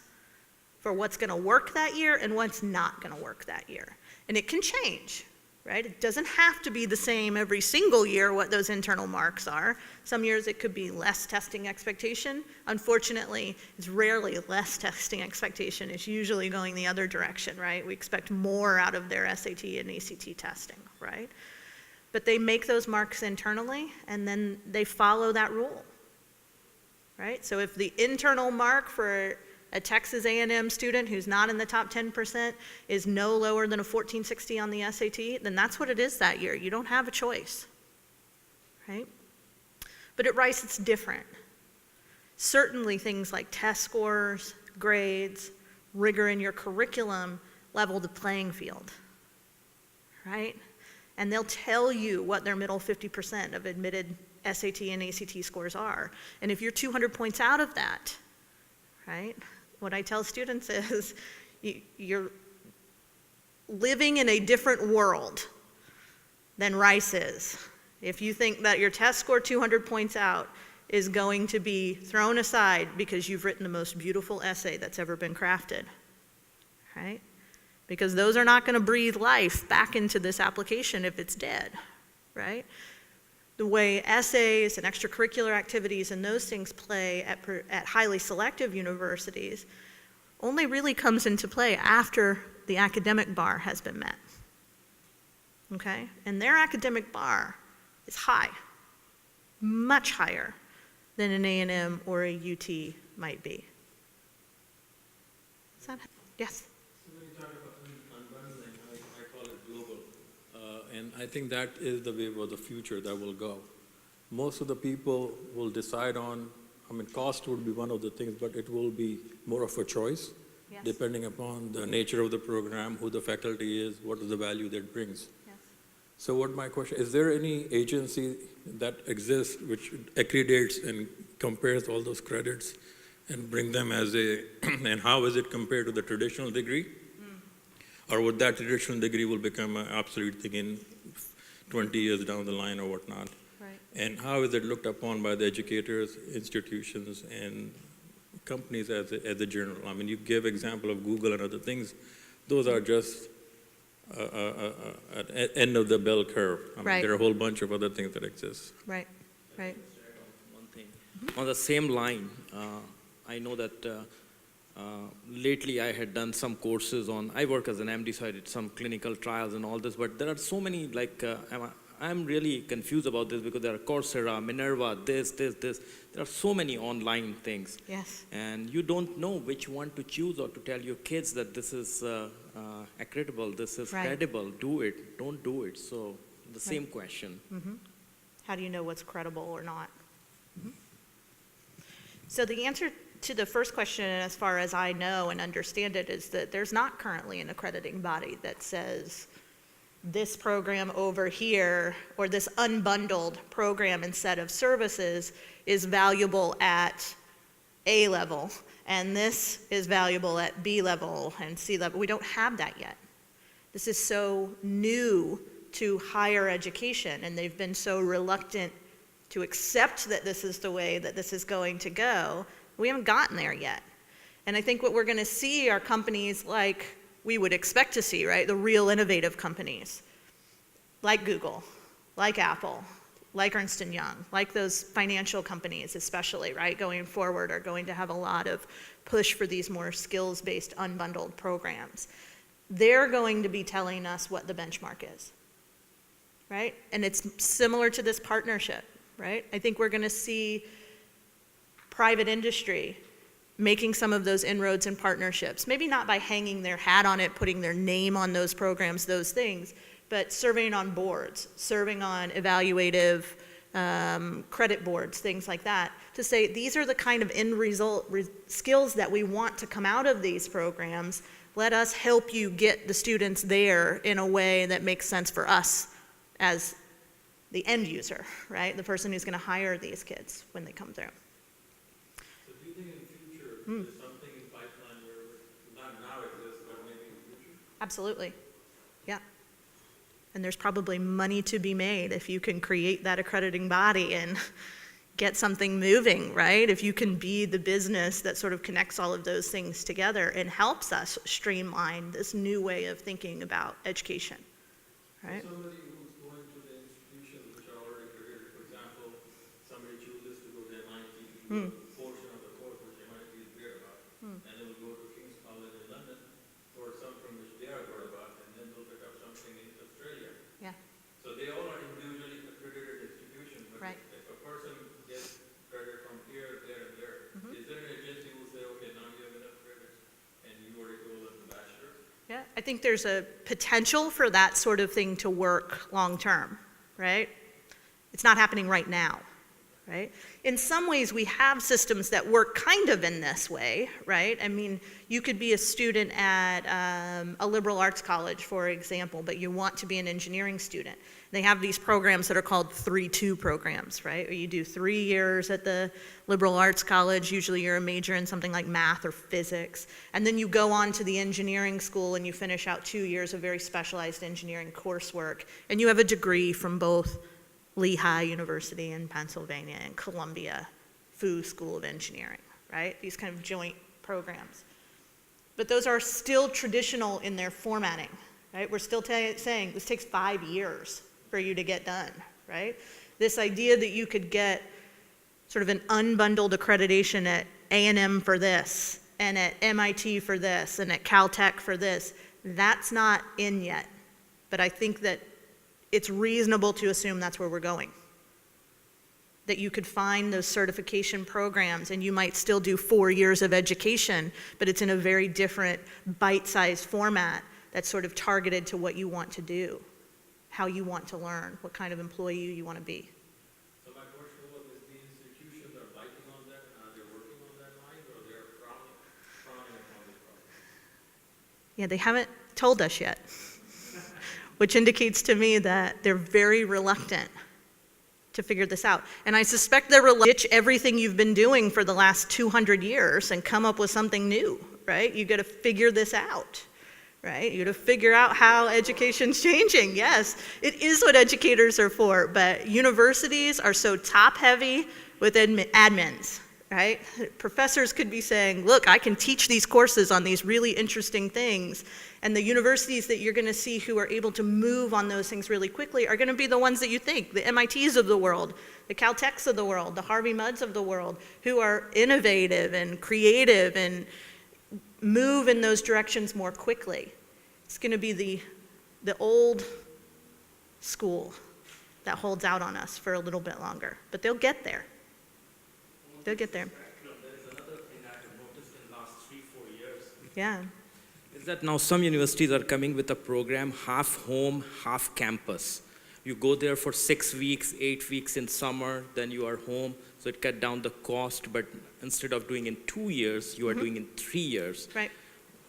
Speaker 1: for what's gonna work that year and what's not gonna work that year. And it can change, right? It doesn't have to be the same every single year what those internal marks are. Some years it could be less testing expectation. Unfortunately, it's rarely less testing expectation. It's usually going the other direction, right? We expect more out of their SAT and ACT testing, right? But they make those marks internally and then they follow that rule. Right? So if the internal mark for a Texas A&M student who's not in the top 10% is no lower than a 1460 on the SAT, then that's what it is that year. You don't have a choice, right? But at Rice, it's different. Certainly things like test scores, grades, rigor in your curriculum level the playing field, right? And they'll tell you what their middle 50% of admitted SAT and ACT scores are. And if you're 200 points out of that, right, what I tell students is you're living in a different world than Rice is. If you think that your test score 200 points out is going to be thrown aside because you've written the most beautiful essay that's ever been crafted, right? Because those are not going to breathe life back into this application if it's dead, right? The way essays and extracurricular activities and those things play at highly selective universities only really comes into play after the academic bar has been met, okay? And their academic bar is high, much higher than an A&M or a UT might be. Is that, yes?
Speaker 5: So when you talk about unbundling, I call it global. And I think that is the way of the future that will go. Most of the people will decide on, cost would be one of the things, but it will be more of a choice,
Speaker 1: Yes.
Speaker 5: depending upon the nature of the program, who the faculty is, what is the value that brings.
Speaker 1: Yes.
Speaker 5: So what my question, is there any agency that exists which accreditates and compares all those credits and bring them as a, and how is it compared to the traditional degree? Or would that traditional degree will become an obsolete thing in 20 years down the line or whatnot?
Speaker 1: Right.
Speaker 5: And how is it looked upon by the educators, institutions, and companies as a general? You give example of Google and other things. Those are just at end of the bell curve.
Speaker 1: Right.
Speaker 5: There are a whole bunch of other things that exist.
Speaker 1: Right, right.
Speaker 6: One thing. On the same line, I know that lately I had done some courses on, I work as an MD, so I did some clinical trials and all this, but there are so many, I'm really confused about this because there are Coursera, Minerva, this. There are so many online things.
Speaker 1: Yes.
Speaker 6: And you don't know which one to choose or to tell your kids that this is equitable, this is
Speaker 1: Right.
Speaker 6: credible, do it, don't do it. So the same question.
Speaker 1: How do you know what's credible or not? So the answer to the first question, as far as I know and understand it, is that there's not currently an accrediting body that says this program over here or this unbundled program and set of services is valuable at A level and this is valuable at B level and C level. We don't have that yet. This is so new to higher education and they've been so reluctant to accept that this is the way that this is going to go. We haven't gotten there yet. And I think what we're going to see are companies like we would expect to see, right? The real innovative companies, like Google, like Apple, like Ernst & Young, like those financial companies especially, right, going forward are going to have a lot of push for these more skills-based unbundled programs. They're going to be telling us what the benchmark is, right? And it's similar to this partnership, right? I think we're going to see private industry making some of those inroads and partnerships, maybe not by hanging their hat on it, putting their name on those programs, those things, but serving on boards, serving on evaluative credit boards, things like that, to say these are the kind of end result skills that we want to come out of these programs. Let us help you get the students there in a way that makes sense for us as the end user, right? The person who's going to hire these kids when they come through.
Speaker 5: So do you think in the future there's something in pipeline where not now exists, but maybe in the future?
Speaker 1: Absolutely, yeah. And there's probably money to be made if you can create that accrediting body and get something moving, right? If you can be the business that sort of connects all of those things together and helps us streamline this new way of thinking about education, right?
Speaker 5: Somebody who's going to the institutions which are already accredited, for example, somebody chooses to go to MIT to do a portion of the course which MIT is great about, and they will go to King's College in London for something which they are good about, and then they'll pick up something in Australia.
Speaker 1: Yeah,
Speaker 5: So they all are individually accredited institutions, but
Speaker 1: Right.
Speaker 5: if a person gets credit from here, there, and there, is there an agency who will say, okay, now you have enough credits, and you are equivalent to bachelor?
Speaker 1: yeah. I think there's a potential for that sort of thing to work long-term, right? It's not happening right now, right? In some ways, we have systems that work kind of in this way, right? I mean, you could be a student at a liberal arts college, for example, but you want to be an engineering student. They have these programs that are called 3-2 programs, right? Or you do 3 years at the liberal arts college, usually you're a major in something like math or physics, and then you go on to the engineering school and you finish out 2 years of very specialized engineering coursework, and you have a degree from both Lehigh University in Pennsylvania and Columbia Fu School of Engineering, right? These kind of joint programs. But those are still traditional in their formatting, right? We're still saying this takes 5 years for you to get done, right? This idea that you could get sort of an unbundled accreditation at A&M for this, and at MIT for this, and at Caltech for this, that's not in yet. But I think that it's reasonable to assume that's where we're going. That you could find those certification programs and you might still do 4 years of education, but it's in a very different bite-sized format that's sort of targeted to what you want to do, how you want to learn, what kind of employee you want to be.
Speaker 5: So my question was, is the institutions are biting on that, and are they working on that line, or they're frowning upon this problem?
Speaker 1: Yeah, they haven't told us yet, which indicates to me that they're very reluctant to figure this out. And I suspect they're reluctant to ditch everything you've been doing for the last 200 years and come up with something new, right? You got to figure this out, right? You got to figure out how education's changing. Yes, it is what educators are for, but universities are so top-heavy with admins, right? Professors could be saying, look, I can teach these courses on these really interesting things, and the universities that you're going to see who are able to move on those things really quickly are going to be the ones that you think, the MITs of the world, the Caltechs of the world, the Harvey Mudds of the world, who are innovative and creative and move in those directions more quickly. It's going to be the old school that holds out on us for a little bit longer, but they'll get there. They'll get there.
Speaker 6: There is another thing I have noticed in the last 3-4 years.
Speaker 1: Yeah.
Speaker 6: Is that now some universities are coming with a program half home, half campus. You go there for 6 weeks, 8 weeks in summer, then you are home, so it cut down the cost, but instead of doing in 2 years, you are doing in 3 years.
Speaker 1: Right.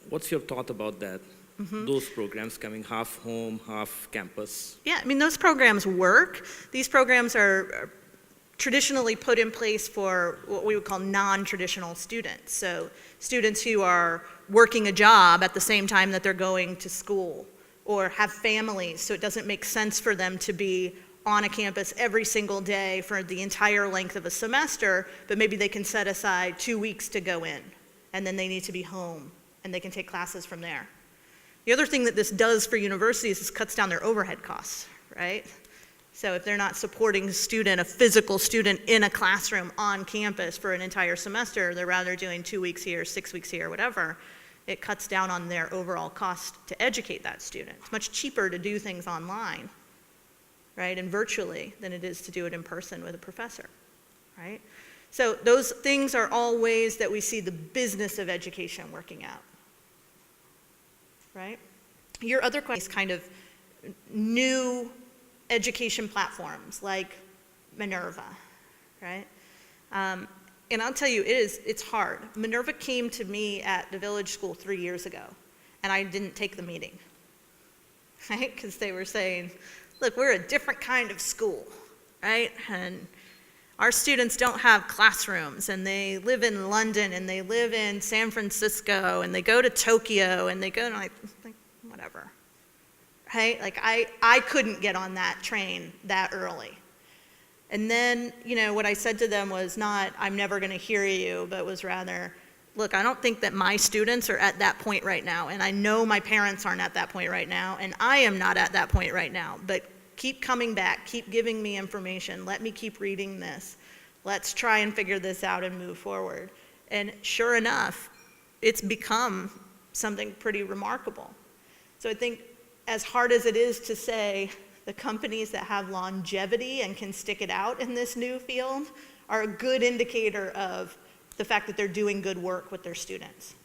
Speaker 6: What's your thought about that? Those programs coming half home, half campus.
Speaker 1: Yeah, I mean, those programs work. These programs are traditionally put in place for what we would call non-traditional students. So students who are working a job at the same time that they're going to school, or have families, so it doesn't make sense for them to be on a campus every single day for the entire length of a semester, but maybe they can set aside 2 weeks to go in, and then they need to be home, and they can take classes from there. The other thing that this does for universities is cuts down their overhead costs, right? So if they're not supporting a physical student in a classroom on campus for an entire semester, they're rather doing 2 weeks here, 6 weeks here, whatever, it cuts down on their overall cost to educate that student. It's much cheaper to do things online, right, and virtually than it is to do it in person with a professor, right? So those things are all ways that we see the business of education working out, right? Your other question is kind of new education platforms like Minerva, right? And I'll tell you, it's hard. Minerva came to me at the Village School 3 years ago, and I didn't take the meeting, right? Because they were saying, look, we're a different kind of school, right? And our students don't have classrooms, and they live in London, and they live in San Francisco, and they go to Tokyo, and they go to, like whatever, right? Like, I couldn't get on that train that early. And then, what I said to them was not, I'm never going to hear you, but was rather, look, I don't think that my students are at that point right now, and I know my parents aren't at that point right now, and I am not at that point right now, but keep coming back, keep giving me information, let me keep reading this, let's try and figure this out and move forward. And sure enough, it's become something pretty remarkable. So I think as hard as it is to say, the companies that have longevity and can stick it out in this new field are a good indicator of the fact that they're doing good work with their students,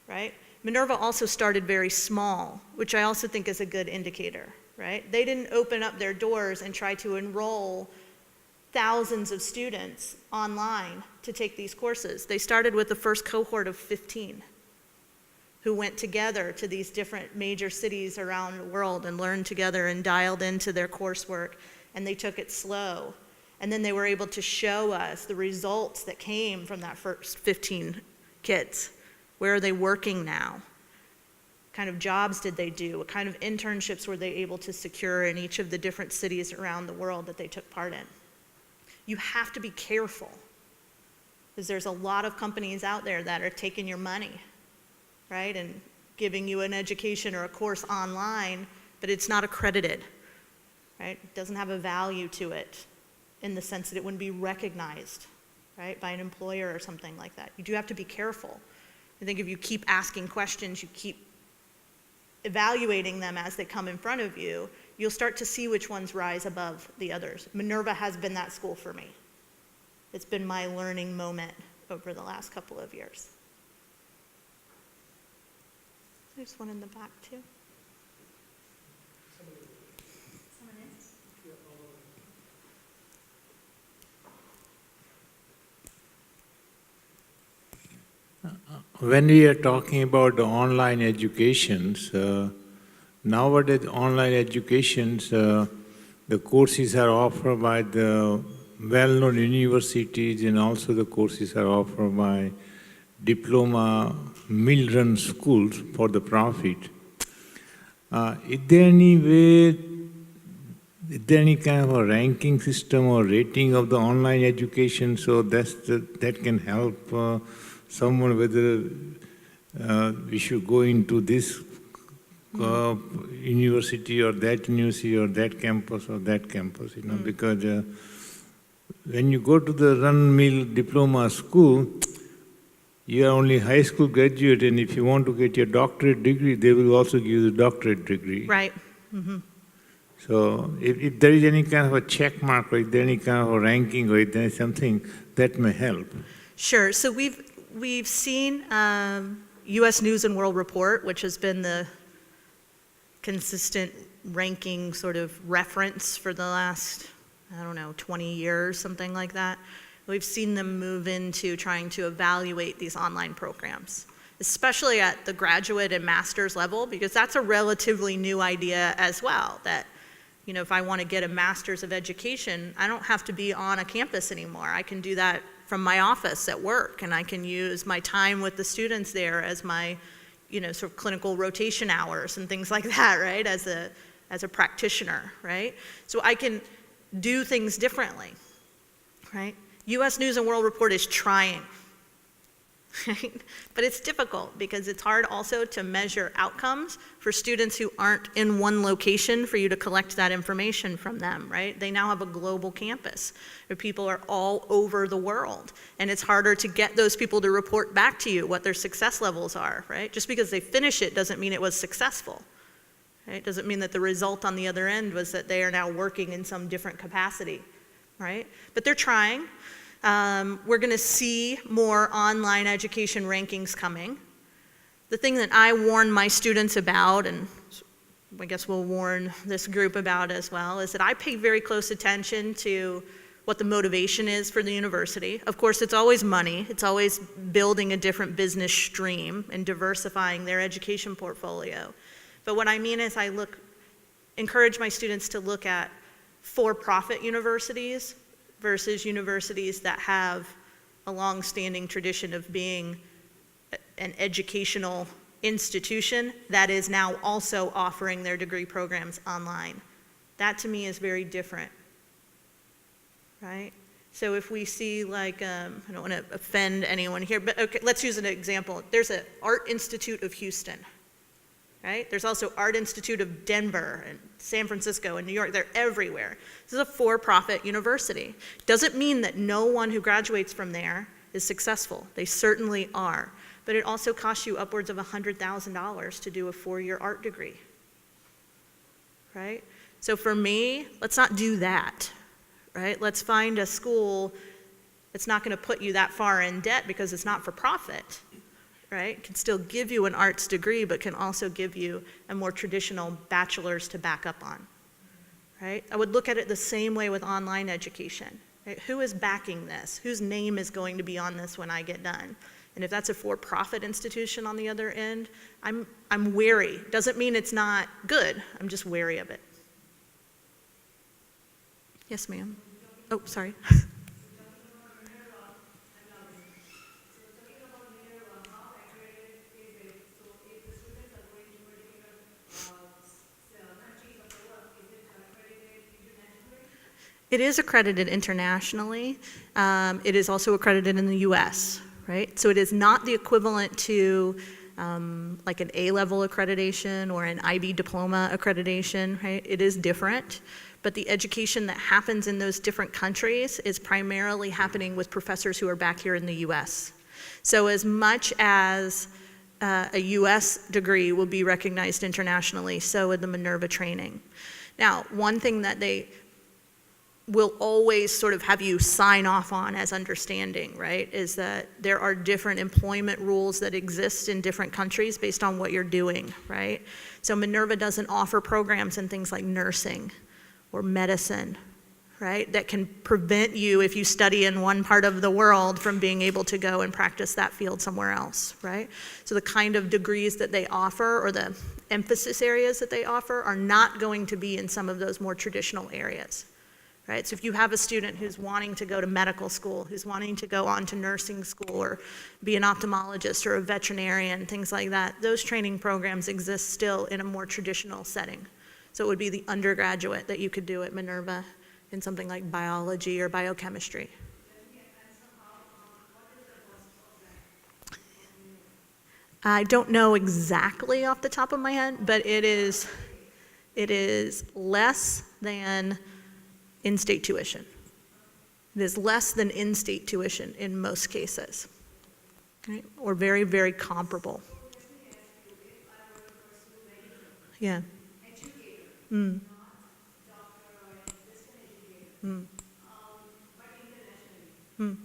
Speaker 1: right? Minerva also started very small, which I also think is a good indicator, right? They didn't open up their doors and try to enroll thousands of students online to take these courses. They started with the first cohort of 15 who went together to these different major cities around the world and learned together and dialed into their coursework, and they took it slow. And then they were able to show us the results that came from that first 15 kids. Where are they working now? What kind of jobs did they do? What kind of internships were they able to secure in each of the different cities around the world that they took part in? You have to be careful, because there's a lot of companies out there that are taking your money, right, and giving you an education or a course online, but it's not accredited, right? It doesn't have a value to it in the sense that it wouldn't be recognized, right, by an employer or something like that. You do have to be careful. I think if you keep asking questions, you keep evaluating them as they come in front of you, you'll start to see which ones rise above the others. Minerva has been that school for me. It's been my learning moment over the last couple of years. There's one in the back, too.
Speaker 7: When we are talking about the online educations, nowadays online educations, the courses are offered by the well-known universities, and also the courses are offered by diploma mill-run schools for the profit. Is there any kind of a ranking system or rating of the online education, so that can help someone whether we should go into this university or that campus or that campus, because when you go to the run-mill diploma school, you are only high school graduate, and if you want to get your doctorate degree, they will also give you the doctorate degree.
Speaker 1: Right. Mm-hmm.
Speaker 7: So if there is any kind of a check mark, or if there is any kind of a ranking, or if there is something that may help.
Speaker 1: Sure. So we've seen U.S. News and World Report, which has been the consistent ranking sort of reference for the last, 20 years, something like that. We've seen them move into trying to evaluate these online programs, especially at the graduate and master's level, because that's a relatively new idea as well, that, if I want to get a master's of education, I don't have to be on a campus anymore. I can do that from my office at work, and I can use my time with the students there as my, sort of clinical rotation hours and things like that, right, as a practitioner, right? So I can do things differently, right? U.S. News and World Report is trying, right? But it's difficult because it's hard also to measure outcomes for students who aren't in one location for you to collect that information from them, right? They now have a global campus where people are all over the world, and it's harder to get those people to report back to you what their success levels are, right? Just because they finish it doesn't mean it was successful, right? Doesn't mean that the result on the other end was that they are now working in some different capacity, right? But they're trying. We're going to see more online education rankings coming. The thing that I warn my students about, and I guess we'll warn this group about as well, is that I pay very close attention to what the motivation is for the university. Of course, it's always money. It's always building a different business stream and diversifying their education portfolio. But what I mean is encourage my students to look at for-profit universities versus universities that have a long-standing tradition of being an educational institution that is now also offering their degree programs online. That to me is very different, right? So if we see I don't want to offend anyone here, but okay, let's use an example. There's an Art Institute of Houston, right? There's also Art Institute of Denver and San Francisco and New York. They're everywhere. This is a for-profit university. Doesn't mean that no one who graduates from there is successful. They certainly are. But it also costs you upwards of $100,000 to do a 4-year art degree, right? So for me, let's not do that, right? Let's find a school that's not going to put you that far in debt because it's not for profit, right? It can still give you an arts degree, but can also give you a more traditional bachelor's to back up on, right? I would look at it the same way with online education, right? Who is backing this? Whose name is going to be on this when I get done? And if that's a for-profit institution on the other end, I'm wary. Doesn't mean it's not good. I'm just wary of it. Yes, ma'am. Oh, sorry. It is accredited internationally. It is also accredited in the US, right? So it is not the equivalent to like an A-level accreditation or an IB diploma accreditation, right? It is different, but the education that happens in those different countries is primarily happening with professors who are back here in the US. So as much as a US degree will be recognized internationally, so would the Minerva training. Now, one thing that they will always sort of have you sign off on as understanding, right, is that there are different employment rules that exist in different countries based on what you're doing, right? So Minerva doesn't offer programs in things like nursing or medicine, right, that can prevent you, if you study in one part of the world, from being able to go and practice that field somewhere else, right? So the kind of degrees that they offer or the emphasis areas that they offer are not going to be in some of those more traditional areas. Right? So if you have a student who's wanting to go to medical school, who's wanting to go on to nursing school or be an ophthalmologist or a veterinarian, things like that, those training programs exist still in a more traditional setting. So it would be the undergraduate that you could do at Minerva in something like biology or biochemistry. I don't know exactly off the top of my head, but it is less than in-state tuition. It is less than in-state tuition in most cases, right? Or very, very comparable. Yeah. Mm. Mm. Mm.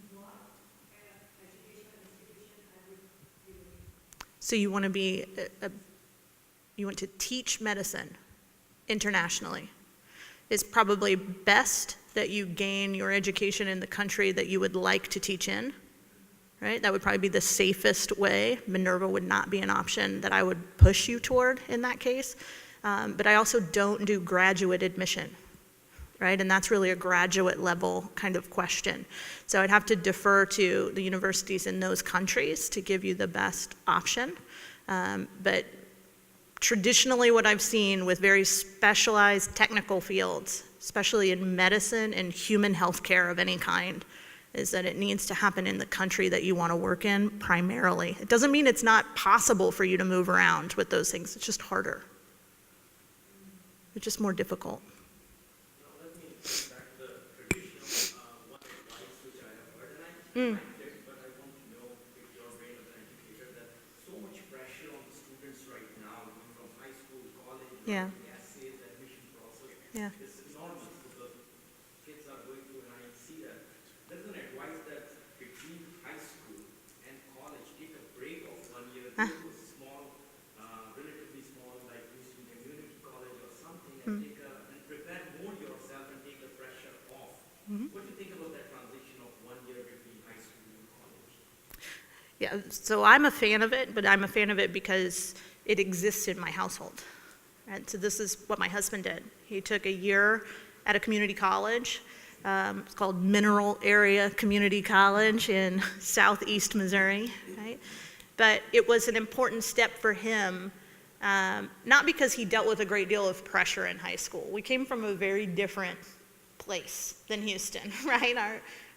Speaker 1: So you want to be, you want to teach medicine internationally. It's probably best that you gain your education in the country that you would like to teach in, right? That would probably be the safest way. Minerva would not be an option that I would push you toward in that case. But I also don't do graduate admission, right? And that's really a graduate level kind of question. So I'd have to defer to the universities in those countries to give you the best option. But traditionally what I've seen with very specialized technical fields, especially in medicine and human health care of any kind, is that it needs to happen in the country that you want to work in primarily. It doesn't mean it's not possible for you to move around with those things. It's just harder. It's just more difficult.
Speaker 6: Let me back to the traditional one advice which I have heard, and I liked it, but I want to know if your brain as an educator that so much pressure on the students right now, going from high school, college,
Speaker 1: Yeah.
Speaker 6: writing essays, admission process,
Speaker 1: Yeah.
Speaker 6: is enormous because kids are going through, and I see that. There's an advice that between high school and college, take a break of 1 year, go to a small, relatively small, like Houston Community College or something, and and prepare more yourself and take the pressure off. What do you think about that transition of 1 year between high school and college?
Speaker 1: Yeah, so I'm a fan of it, but I'm a fan of it because it exists in my household. And so this is what my husband did. He took a year at a community college. It's called Mineral Area Community College in southeast Missouri, right? But it was an important step for him, not because he dealt with a great deal of pressure in high school. We came from a very different place than Houston, right?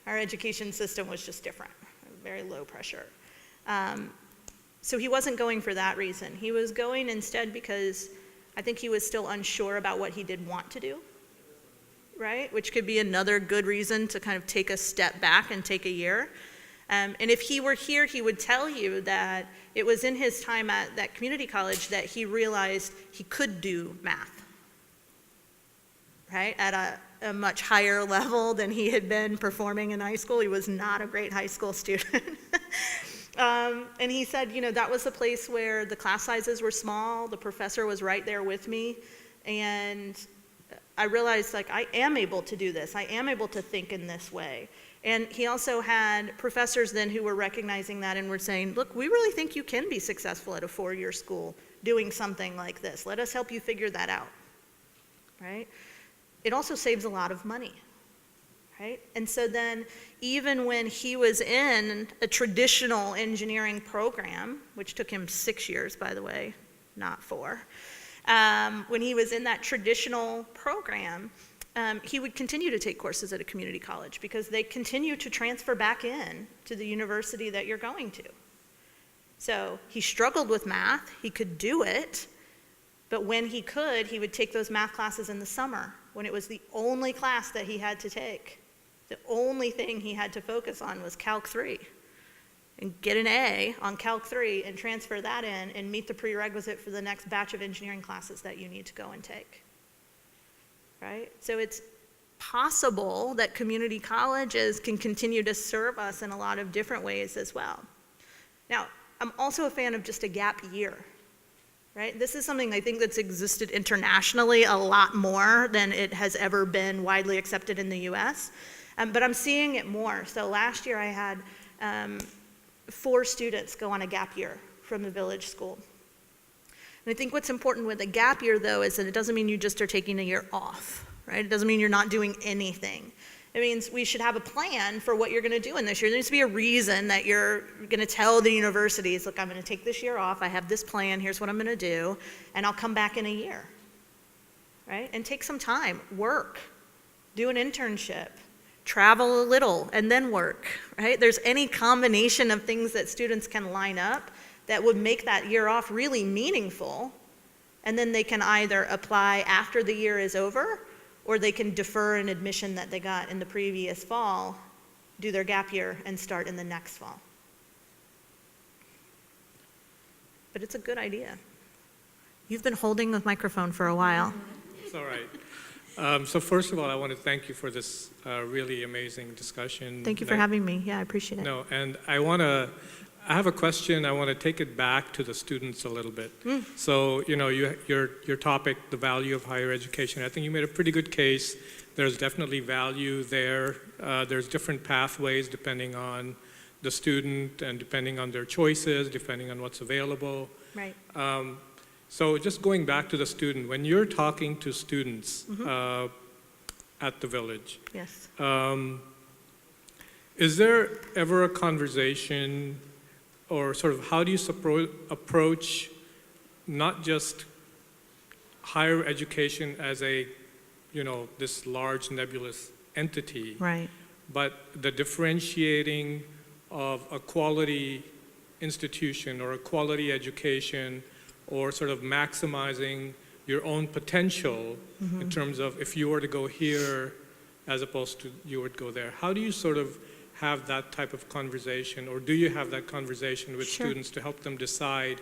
Speaker 1: Our education system was just different, very low pressure. So he wasn't going for that reason. He was going instead because I think he was still unsure about what he did want to do, right? Which could be another good reason to kind of take a step back and take a year. And if he were here, he would tell you that it was in his time at that community college that he realized he could do math, right? At a much higher level than he had been performing in high school. He was not a great high school student. And he said, you know, that was the place where the class sizes were small, the professor was right there with me, and I realized, like, I am able to do this. I am able to think in this way. And he also had professors then who were recognizing that and were saying, look, we really think you can be successful at a 4-year school doing something like this. Let us help you figure that out, right? It also saves a lot of money, right? And so then even when he was in a traditional engineering program, which took him 6 years, by the way, not 4, when he was in that traditional program, he would continue to take courses at a community college because they continue to transfer back in to the university that you're going to. So he struggled with math, he could do it, but when he could, he would take those math classes in the summer when it was the only class that he had to take. The only thing he had to focus on was Calc 3. And get an A on Calc 3 and transfer that in and meet the prerequisite for the next batch of engineering classes that you need to go and take. Right? So it's possible that community colleges can continue to serve us in a lot of different ways as well. Now, I'm also a fan of just a gap year. Right? This is something I think that's existed internationally a lot more than it has ever been widely accepted in the US. But I'm seeing it more. So last year I had 4 students go on a gap year from the village school. And I think what's important with a gap year, though, is that it doesn't mean you just are taking a year off, right? It doesn't mean you're not doing anything. It means we should have a plan for what you're going to do in this year. There needs to be a reason that you're going to tell the universities, look, I'm going to take this year off. I have this plan. Here's what I'm going to do. And I'll come back in a year, right? And take some time, work, do an internship, travel a little, and then work, right? There's any combination of things that students can line up that would make that year off really meaningful, and then they can either apply after the year is over, or they can defer an admission that they got in the previous fall, do their gap year, and start in the next fall. But it's a good idea. You've been holding the microphone for a while.
Speaker 8: It's all right. So first of all, I want to thank you for this really amazing discussion.
Speaker 1: Thank you for having me. Yeah, I appreciate it.
Speaker 8: No, and I have a question. I want to take it back to the students a little bit. So, you know, your topic, the value of higher education, I think you made a pretty good case. There's definitely value there. There's different pathways depending on the student and depending on their choices, depending on what's available.
Speaker 1: Right.
Speaker 8: So just going back to the student, when you're talking to students at the village,
Speaker 1: Yes.
Speaker 8: Is there ever a conversation or sort of how do you approach not just higher education as a, you know, this large nebulous entity,
Speaker 1: Right.
Speaker 8: but the differentiating of a quality institution or a quality education, or sort of maximizing your own potential in terms of if you were to go here as opposed to you would go there. How do you sort of have that type of conversation, or do you have that conversation with students to help them decide,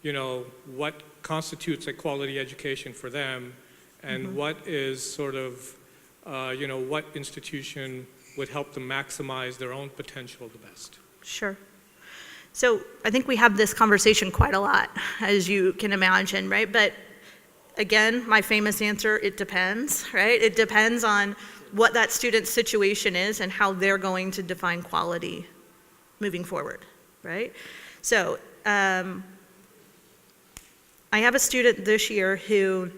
Speaker 8: you know, what constitutes a quality education for them, and what is sort of, you know, what institution would help them maximize their own potential the best?
Speaker 1: Sure. So I think we have this conversation quite a lot, as you can imagine, right? But again, my famous answer, it depends, right? It depends on what that student's situation is and how they're going to define quality moving forward, right? So I have a student this year who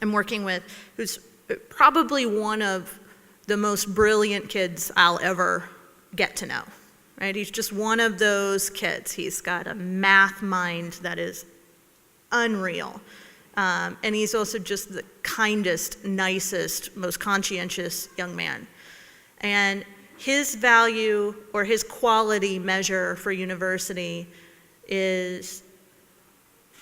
Speaker 1: I'm working with who's probably one of the most brilliant kids I'll ever get to know, right? He's just one of those kids. He's got a math mind that is unreal. And he's also just the kindest, nicest, most conscientious young man. And his value or his quality measure for university is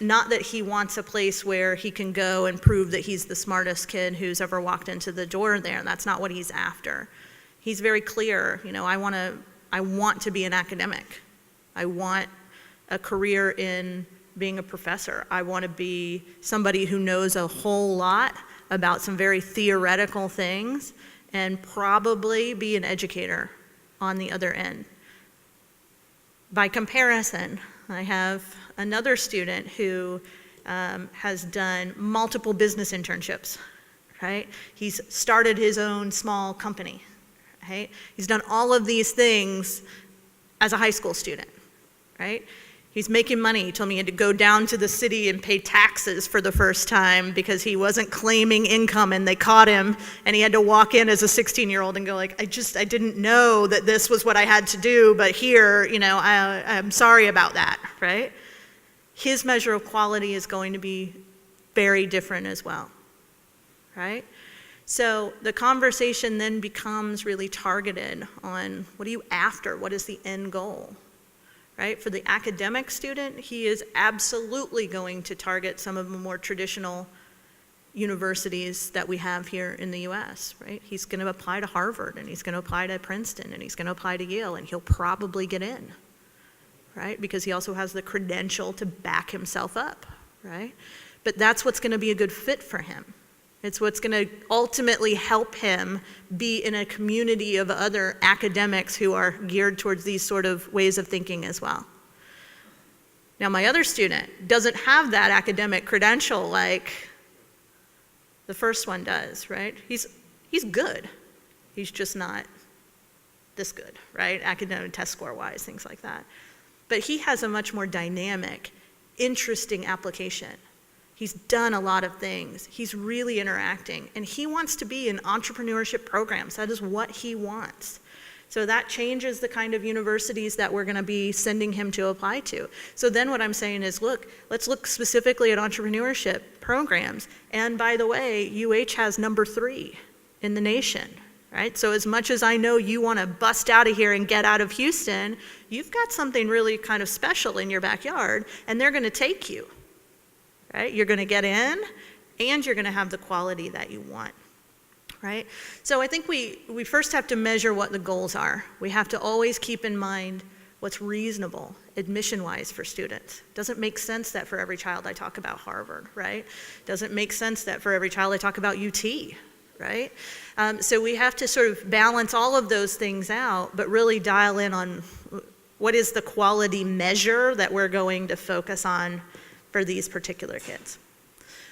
Speaker 1: not that he wants a place where he can go and prove that he's the smartest kid who's ever walked into the door there. That's not what he's after. He's very clear, you know, I want to be an academic. I want a career in being a professor. I want to be somebody who knows a whole lot about some very theoretical things and probably be an educator on the other end. By comparison, I have another student who has done multiple business internships, right? He's started his own small company, right? He's done all of these things as a high school student, right? He's making money. He told me he had to go down to the city and pay taxes for the first time because he wasn't claiming income and they caught him, and he had to walk in as a 16-year-old and go like, I didn't know that this was what I had to do, but here, you know, I'm sorry about that, right? His measure of quality is going to be very different as well, right? So the conversation then becomes really targeted on what are you after? What is the end goal? Right? For the academic student, he is absolutely going to target some of the more traditional universities that we have here in the US, right? He's going to apply to Harvard, and he's going to apply to Princeton, and he's going to apply to Yale, and he'll probably get in, right? Because he also has the credential to back himself up, right? But that's what's going to be a good fit for him. It's what's going to ultimately help him be in a community of other academics who are geared towards these sort of ways of thinking as well. Now, my other student doesn't have that academic credential like the first one does, right? He's good. He's just not this good, right? Academic test score-wise, things like that. But he has a much more dynamic, interesting application. He's done a lot of things. He's really interacting. And he wants to be in entrepreneurship programs. That is what he wants. So that changes the kind of universities that we're going to be sending him to apply to. So then what I'm saying is, look, let's look specifically at entrepreneurship programs. And by the way, UH has number 3 in the nation, right? So as much as I know you want to bust out of here and get out of Houston, you've got something really kind of special in your backyard, and they're going to take you. Right? You're going to get in, and you're going to have the quality that you want, right? So I think we first have to measure what the goals are. We have to always keep in mind what's reasonable admission-wise for students. Doesn't make sense that for every child I talk about Harvard, right? Doesn't make sense that for every child I talk about UT, right? So we have to sort of balance all of those things out, but really dial in on what is the quality measure that we're going to focus on for these particular kids.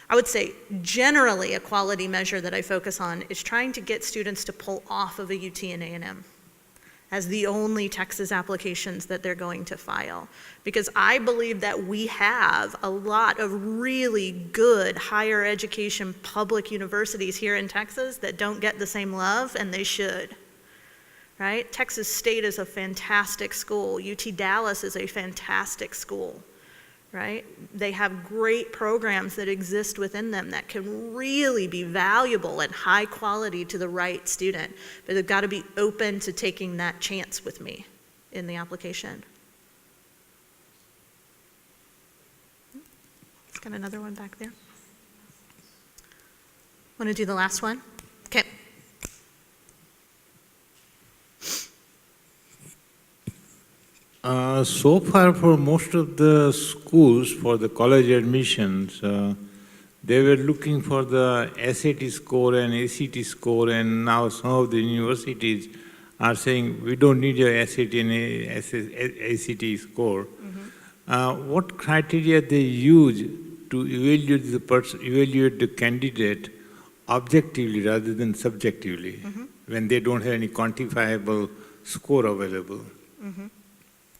Speaker 1: I would say generally a quality measure that I focus on is trying to get students to pull off of a UT and A&M as the only Texas applications that they're going to file. Because I believe that we have a lot of really good higher education public universities here in Texas that don't get the same love, and they should. Right? Texas State is a fantastic school. UT Dallas is a fantastic school. right? They have great programs that exist within them that can really be valuable and high quality to the right student, but they've got to be open to taking that chance with me in the application. Let's get another one back there. Want to do the last one? Okay.
Speaker 7: So far, for most of the schools, for the college admissions, they were looking for the SAT score and ACT score, and now some of the universities are saying, we don't need your SAT and ACT score. What criteria they use to evaluate the candidate objectively rather than subjectively, when they don't have any quantifiable score available?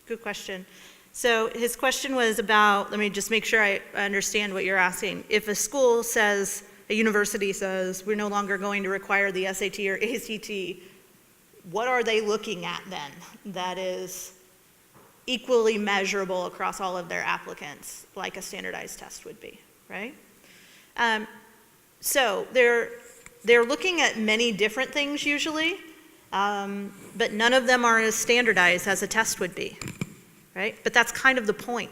Speaker 1: Good question. So his question was about, let me just make sure I understand what you're asking. If a school says, a university says, we're no longer going to require the SAT or ACT, what are they looking at then that is equally measurable across all of their applicants, like a standardized test would be, right? So they're looking at many different things usually, but none of them are as standardized as a test would be, right? But that's kind of the point.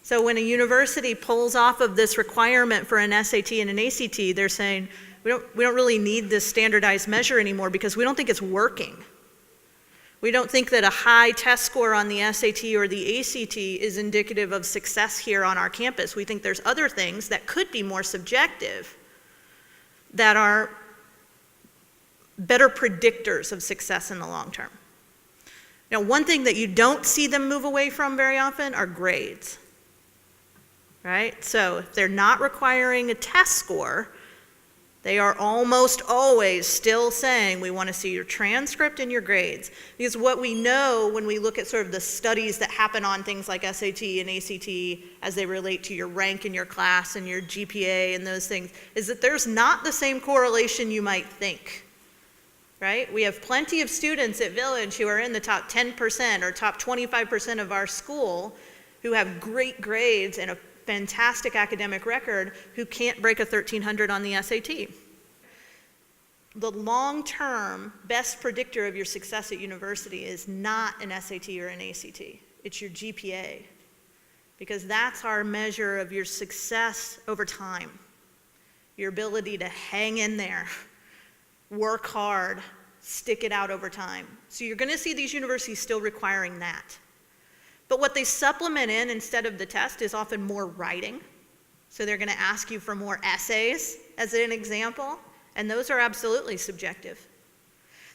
Speaker 1: So when a university pulls off of this requirement for an SAT and an ACT, they're saying, we don't really need this standardized measure anymore because we don't think it's working. We don't think that a high test score on the SAT or the ACT is indicative of success here on our campus. We think there's other things that could be more subjective that are better predictors of success in the long term. Now, one thing that you don't see them move away from very often are grades, right? So if they're not requiring a test score, they are almost always still saying, we want to see your transcript and your grades. Because what we know when we look at sort of the studies that happen on things like SAT and ACT as they relate to your rank in your class and your GPA and those things, is that there's not the same correlation you might think, right? We have plenty of students at Village who are in the top 10% or top 25% of our school who have great grades and a fantastic academic record who can't break a 1300 on the SAT. The long-term best predictor of your success at university is not an SAT or an ACT. It's your GPA, because that's our measure of your success over time, your ability to hang in there, work hard, stick it out over time. So you're going to see these universities still requiring that. But what they supplement in instead of the test is often more writing. So they're going to ask you for more essays, as an example, and those are absolutely subjective.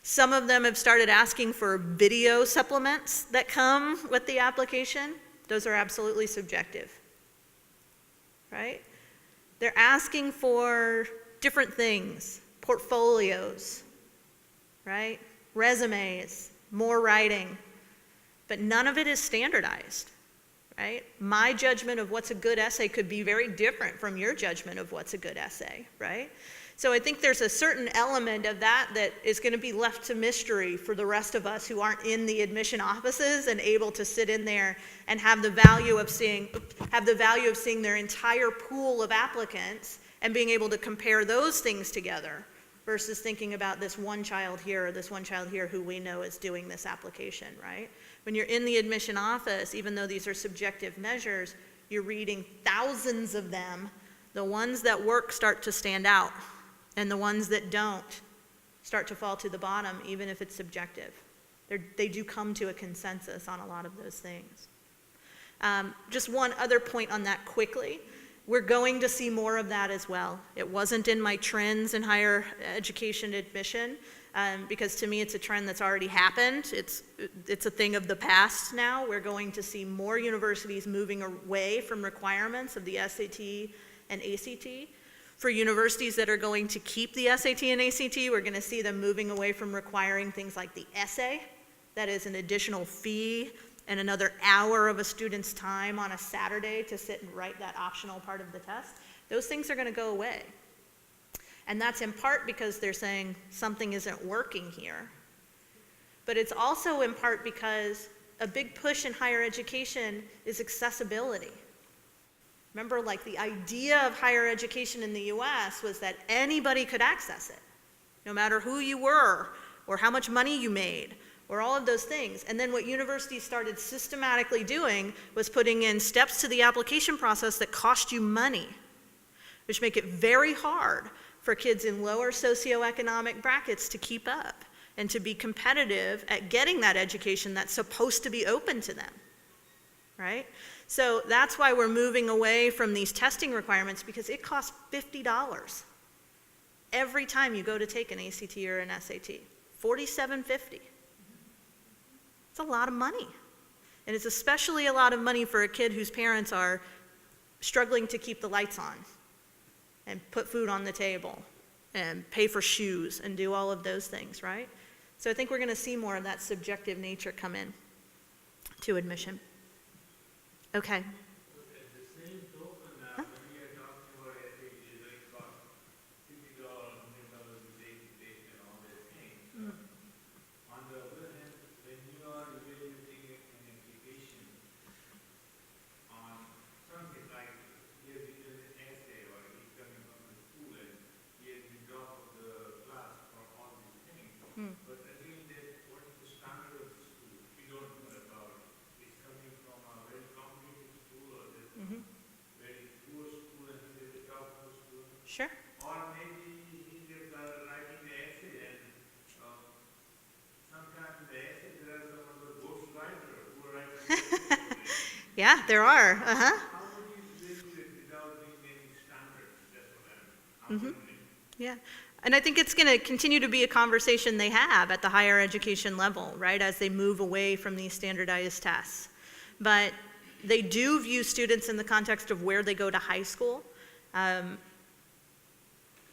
Speaker 1: Some of them have started asking for video supplements that come with the application. Those are absolutely subjective, right? They're asking for different things, portfolios, right? Resumes, more writing. But none of it is standardized, right? My judgment of what's a good essay could be very different from your judgment of what's a good essay, right? So I think there's a certain element of that that is going to be left to mystery for the rest of us who aren't in the admission offices and able to sit in there and have the value of seeing their entire pool of applicants and being able to compare those things together versus thinking about this one child here or this one child here who we know is doing this application, right? When you're in the admission office, even though these are subjective measures, you're reading thousands of them. The ones that work start to stand out, and the ones that don't start to fall to the bottom, even if it's subjective. They do come to a consensus on a lot of those things. Just one other point on that quickly. We're going to see more of that as well. It wasn't in my trends in higher education admission, because to me it's a trend that's already happened. It's a thing of the past now. We're going to see more universities moving away from requirements of the SAT and ACT. For universities that are going to keep the SAT and ACT, we're going to see them moving away from requiring things like the essay. That is an additional fee and another hour of a student's time on a Saturday to sit and write that optional part of the test. Those things are going to go away. And that's in part because they're saying something isn't working here. But it's also in part because a big push in higher education is accessibility. Remember, like, the idea of higher education in the US was that anybody could access it, no matter who you were, or how much money you made, or all of those things. And then what universities started systematically doing was putting in steps to the application process that cost you money, which make it very hard for kids in lower socioeconomic brackets to keep up and to be competitive at getting that education that's supposed to be open to them, right? So that's why we're moving away from these testing requirements, because it costs $50 every time you go to take an ACT or an SAT. $47.50. It's a lot of money. And it's especially a lot of money for a kid whose parents are struggling to keep the lights on and put food on the table and pay for shoes and do all of those things, right? So I think we're going to see more of that subjective nature come in to admission. Okay.
Speaker 7: At the same token, when we are talking about SATs, like cost $50, $100 to take and all that thing. On the other hand, when you are evaluating an application on something like he has written an essay or he's coming from the school and he has been top of the class for all these things. But again, that what is the standard of the school? We don't know about it. It's coming from a very complicated school or this very poor school and he's at the top of the school.
Speaker 1: Sure.
Speaker 7: Or maybe he's just writing the essay and sometimes in the essay there are some other ghostwriter who write the essay.
Speaker 1: Yeah, there are.
Speaker 7: How would you evaluate without being any standards? That's what I'm wondering.
Speaker 1: Yeah. And I think it's going to continue to be a conversation they have at the higher education level, right, as they move away from these standardized tests. But they do view students in the context of where they go to high school.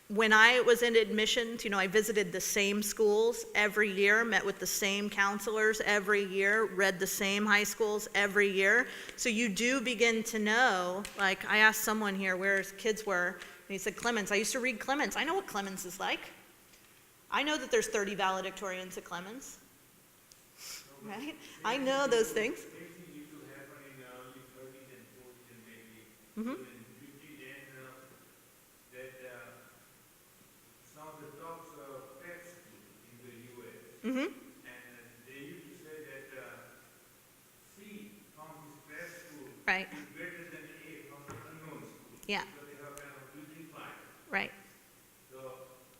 Speaker 1: When I was in admissions, I visited the same schools every year, met with the same counselors every year, read the same high schools every year. So you do begin to know, like I asked someone here where his kids were, and he said, Clemens. I used to read Clemens. I know what Clemens is like. I know that there's 30 valedictorians at Clemens, right? I know those things.
Speaker 7: Same thing used to happen in the early 30s and 40s and maybe even in 50s and that some of the top prep schools in the U.S. And they used to say that C from this prep school
Speaker 1: Right.
Speaker 7: is greater than A from the unknown school.
Speaker 1: Yeah.
Speaker 7: So they have kind of simplified.
Speaker 1: Right.
Speaker 7: So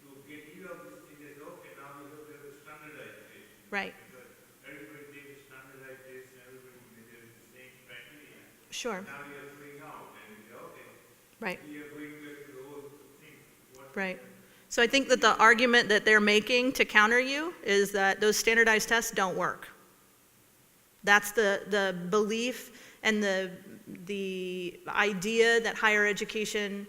Speaker 7: to get rid of this thing, they say, okay, now we have to have a standardization.
Speaker 1: Right.
Speaker 7: Because everybody takes a standardized test and everybody there is the same criteria.
Speaker 1: Sure.
Speaker 7: Now we are going out and we say, okay,
Speaker 1: Right.
Speaker 7: we are going back to the old thing.
Speaker 1: Right. So I think that the argument that they're making to counter you is that those standardized tests don't work. That's the belief and the idea that higher education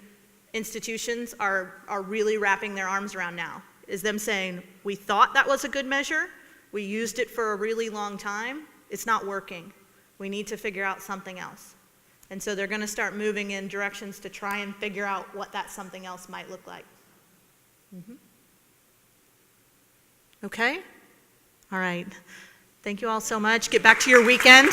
Speaker 1: institutions are really wrapping their arms around now, is them saying, we thought that was a good measure, we used it for a really long time, it's not working. We need to figure out something else. And so they're going to start moving in directions to try and figure out what that something else might look like. Okay? All right. Thank you all so much. Get back to your weekend.